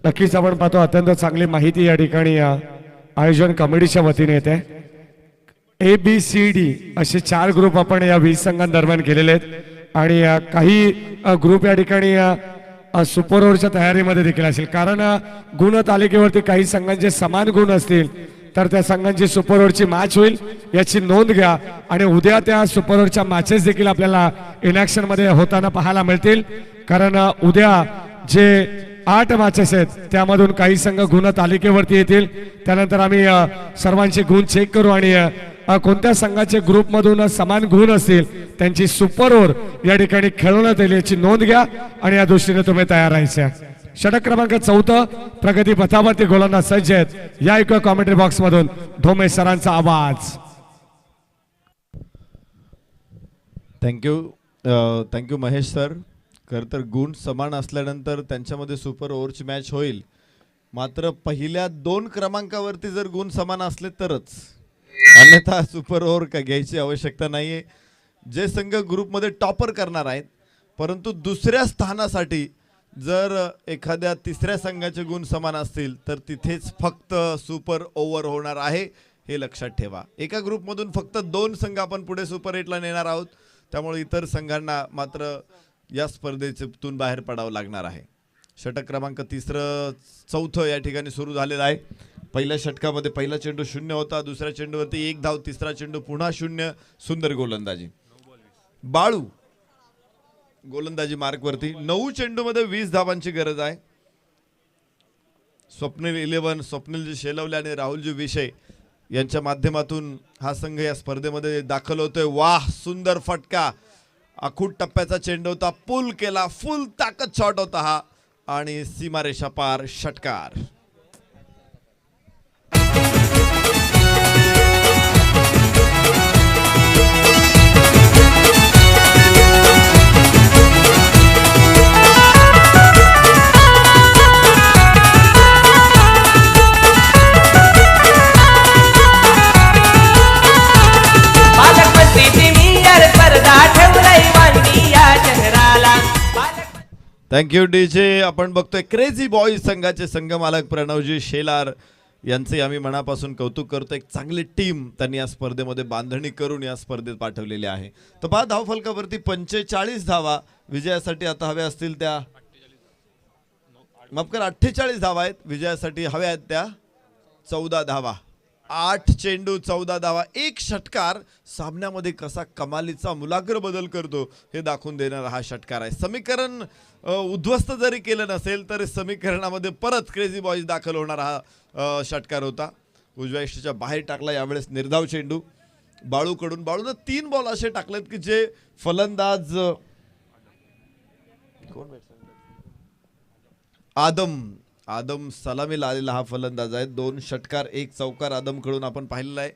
नक्कीच आपण पाहतो अत्यंत चांगली माहिती या ठिकाणी आयोजन कमिटीच्या वतीने येते. ABCD असे 4 ग्रुप आपण या 20 संघांदरम्यान केलेले आहेत आणि काही ग्रुप या ठिकाणी सुपर ओव्हरच्या तयारीमध्ये देखील असेल. कारण गुण तालिकेवरती काही संघांचे समान गुण असतील तर त्या संघांची सुपर ओव्हरची मॅच होईल याची नोंद घ्या. आणि उद्या त्या सुपर ओव्हरच्या मॅचेस देखील आपल्याला इनॅक्शन मध्ये होताना पाहायला मिळतील. कारण उद्या जे 8 मॅचेस आहेत त्यामधून काही संघ गुण तालिकेवरती येतील. त्यानंतर आम्ही सर्वांचे गुण चेक करू आणि कोणत्या संघाचे ग्रुपमधून समान गुण असतील त्यांची सुपर ओव्हर या ठिकाणी खेळवण्यात येईल याची नोंद घ्या आणि या दृष्टीने तुम्ही तयार राहायचे. षटक क्रमांक 14 प्रगती पथावरती गोलंदाज सज्ज आहेत. या एक कॉमेंट्री बॉक्स मधून ढोमे सरांचा आवाज. Thank you Mahesh sir. खरं तर गुण समान असल्यानंतर त्यांच्यामध्ये सुपर ओव्हरची मॅच होईल, मात्र पहिल्या 2 क्रमांकावरती जर गुण समान असले तरच, अन्यथा सुपर ओव्हर का घ्यायची आवश्यकता नाहीये. जे संघ ग्रुपमध्ये टॉपर करणार आहेत, परंतु दुसऱ्या स्थानासाठी जर एखाद्या तिसऱ्या संघाचे गुण समान असतील तर तिथेच फक्त सुपर ओव्हर होणार आहे, हे लक्षात ठेवा. एका ग्रुपमधून फक्त 2 संघ आपण पुढे सुपर 8ला नेणार आहोत, त्यामुळे इतर संघांना मात्र या स्पर्धेतून बाहेर पडावं लागणार आहे. षटक क्रमांक 3-4 या ठिकाणी सुरू झालेला आहे. पहिल्या षटकामध्ये पहिला चेंडू 0 होता, दुसऱ्या चेंडूवरती 1 धाव, तिसरा चेंडू पुन्हा 0. सुंदर गोलंदाजी. बाळू गोलंदाजी मार्कवरती. 9 चेंडूमध्ये 20 धावांची गरज आहे. स्वप्नील 11, स्वप्नीलजी शेलवले आणि राहुलजी विषय यांच्या माध्यमातून हा संघ या स्पर्धेमध्ये दाखल होतोय. वाह, सुंदर फटका. आखूट टप्प्याचा चेंडू होता, पुल केला, फुल ताकद शॉट होता हा आणि सीमारेषा पार षटकार. पालकमंत्री प्रीमियर स्पर्धा ठेवलाय वांगणी या शहराला. Thank you DJ. आपण बघतोय क्रेझी बॉईज संघाचे संघमालक प्रणवजी शेलार यांचे आम्ही मनापासून कौतुक करतो. एक चांगली टीम त्यांनी या स्पर्धेमध्ये बांधणी करून या स्पर्धेत पाठवलेली आहे. तर पहा, धावफलकावरती 45 धावा विजयासाठी आता हव्या असतील त्या, माफ करा 48 धावा आहेत. विजयासाठी हव्या आहेत त्या 14 धावा. 8 चेंडू 14 धावा. एक षटकार सामन्यामध्ये कसा कमालीचा मुलाग्र बदल करतो हे दाखवून देणारा हा षटकार आहे. समीकरण उद्ध्वस्त जरी केलं नसेल तरी समीकरणामध्ये परत क्रेझी बॉईज दाखल होणारा हा षटकार होता. उजव्या यष्टीच्या बाहेर टाकला यावेळेस निर्धाव चेंडू बाळूकडून. बाळूनं 3 बॉल असे टाकलेत की जे फलंदाज आदम सलामीला आलेला हा फलंदाज आहे. 2 षटकार 1 चौकार आदमकडून आपण पाहिलेला आहे.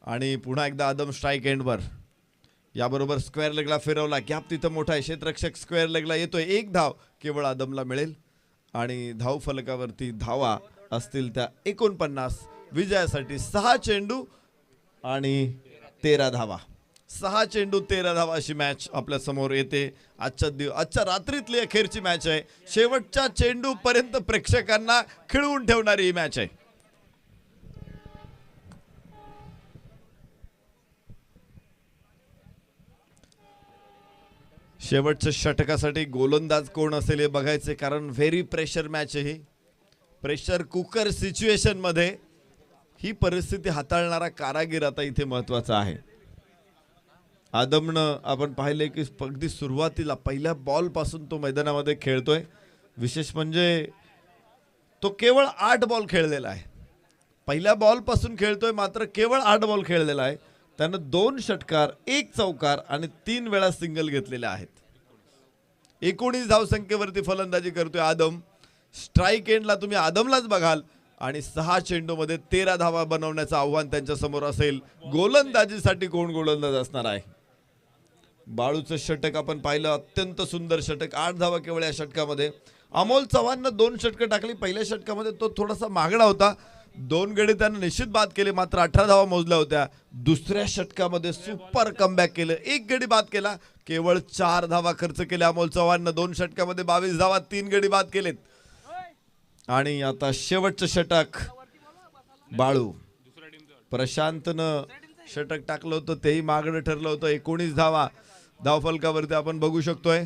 आणि पुन्हा एकदा आदम स्ट्राईक एंडवर. याबरोबर स्क्वेअर लेगला फिरवला, गॅप तिथं मोठा आहे, क्षेत्ररक्षक स्क्वेअर लेगला येतोय. 1 धाव केवळ आदमला मिळेल आणि धाव फलकावरती धावा असतील त्या 49. विजयासाठी 6 चेंडू आणि 13 धावा. 6 चेंडू 13 धावा अशी मॅच आपल्या समोर येते. आजच्या रात्रीतली अखेरची मॅच आहे. शेवटच्या चेंडू पर्यंत प्रेक्षकांना खिळवून ठेवणारी ही मॅच आहे. शेवटच्या षटकासाठी गोलंदाज कोण असेल हे बघायचे, कारण व्हेरी प्रेशर मॅच आहे ही. प्रेशर कुकर सिच्युएशन मध्ये ही परिस्थिती हाताळणारा कारागीर आता इथे महत्वाचा आहे. आदमनं आपण पाहिले की अगदी सुरुवातीला पहिल्या बॉल पासून तो मैदानामध्ये खेळतोय. विशेष म्हणजे तो केवळ 8 बॉल खेळलेला आहे. पहिल्या बॉल पासून खेळतोय मात्र केवळ 8 बॉल खेळलेला आहे. त्यानं 2 षटकार 1 चौकार आणि 3 वेळा सिंगल घेतलेले आहेत. 19 धावसंख्येवरती फलंदाजी करतोय आदम. स्ट्राईक एंडला तुम्ही आदमलाच बघाल आणि 6 चेंडूमध्ये 13 धावा बनवण्याचं आव्हान त्यांच्या समोर असेल. गोलंदाजीसाठी कोण गोलंदाज असणार आहे? बाळूचं षटक आपण पाहिलं, अत्यंत सुंदर षटक. 8 धावा केवळ या षटकामध्ये. अमोल चव्हाणनं 2 षटकं टाकली. पहिल्या षटकामध्ये तो थोडासा मागडा होता, 2 गडी त्यानं निश्चित बाद केले, मात्र 18 धावा मोजल्या होत्या. दुसऱ्या षटकामध्ये सुपर कमबॅक केलं, 1 गडी बाद केला, केवळ 4 धावा खर्च केल्या अमोल चव्हाणनं. 2 षटकामध्ये 22 धावा, 3 गडी बाद केलेत. आणि आता शेवटचं षटक बाळू. प्रशांतनं षटक टाकलं होतं, तेही मागणं ठरलं होतं. 19 धावा धावफलकावरती आपण बघू शकतोय.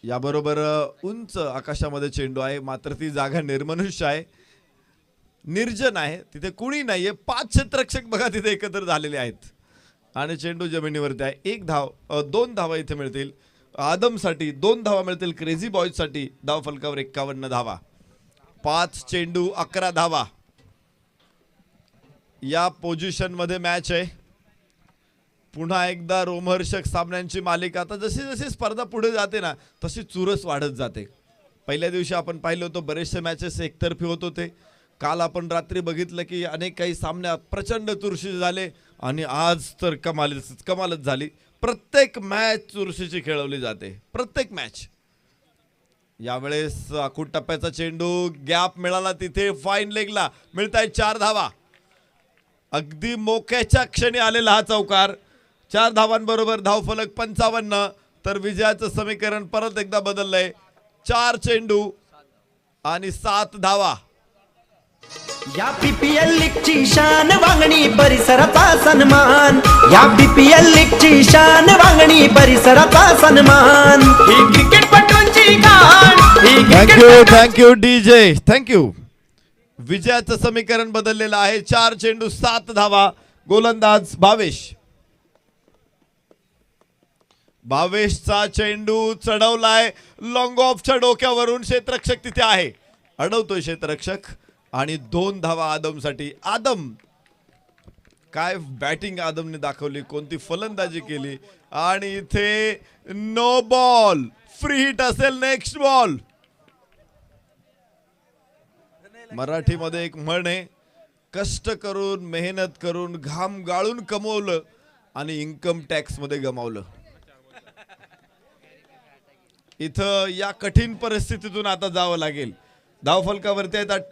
याबरोबर उंच आकाशामध्ये चेंडू आहे, मात्र ती जागा निर्मनुष्य आहे, निर्जन आहे, तिथे कुणी नाहीये. 5 क्षेत्ररक्षक बघा तिथे एकत्र झालेले आहेत आणि चेंडू जमिनीवरती आहे. 1 धाव 2 धावा इथे मिळतील आदमसाठी, 2 धावा मिळतील क्रेझी बॉयजसाठी. धावफलकावर 51 धावा. 5 चेंडू 11 धावा या पोझिशन मध्ये मॅच आहे. पुन्हा एकदा रोमहर्षक सामन्यांची मालिका. आता जशी जशी स्पर्धा पुढे जाते ना तशी चुरस वाढत जाते. पहिल्या दिवशी आपण पाहिलं होतं बरेचसे मॅचेस एकतर्फी होत होते. काल आपण रात्री बघितलं की अनेक काही सामने प्रचंड चुरशी झाले आणि आज तर कमालच झाली. प्रत्येक मॅच चुरशीची खेळवली जाते, प्रत्येक मॅच. यावेळेस आखूट टप्प्याचा चेंडू, गॅप मिळाला तिथे, फाईन लेगला मिळताय 4 धावा. अगदी मोक्याच्या क्षणी आलेला हा चौकार. 4 धावांबरोबर धावफलक 55. तर विजयाचं समीकरण परत एकदा बदललंय. 4 चेंडू आणि 7 धावा. या पीपीएल लीगची शान वांगणी परिसराचा सन्मान या पीपीएल लीगची शान वांगणी परिसराचा सन्मान ही क्रिकेटपटूंची खाण ही थँक्यू डीजे थँक्यू. विजयाचं समीकरण बदललेलं आहे. 4 चेंडू 7 धावा. गोलंदाज भावेशचा चेंडू चढवलाय लॉंग ऑफच्या डोक्यावरून. क्षेत्ररक्षक तिथे आहे, अडवतोय क्षेत्ररक्षक आणि 2 धावा आदमसाठी. आदम काय बॅटिंग आदमने दाखवली, कोणती फलंदाजी केली. आणि इथे नो बॉल, फ्री हिट असेल नेक्स्ट बॉल. मराठीमध्ये एक म्हण आहे, कष्ट करून मेहनत करून घाम गाळून कमवलं आणि इन्कम टॅक्स मध्ये गमावलं. इथं या कठीण परिस्थितीतून आता जावं लागेल. धावफलकावरती आहेत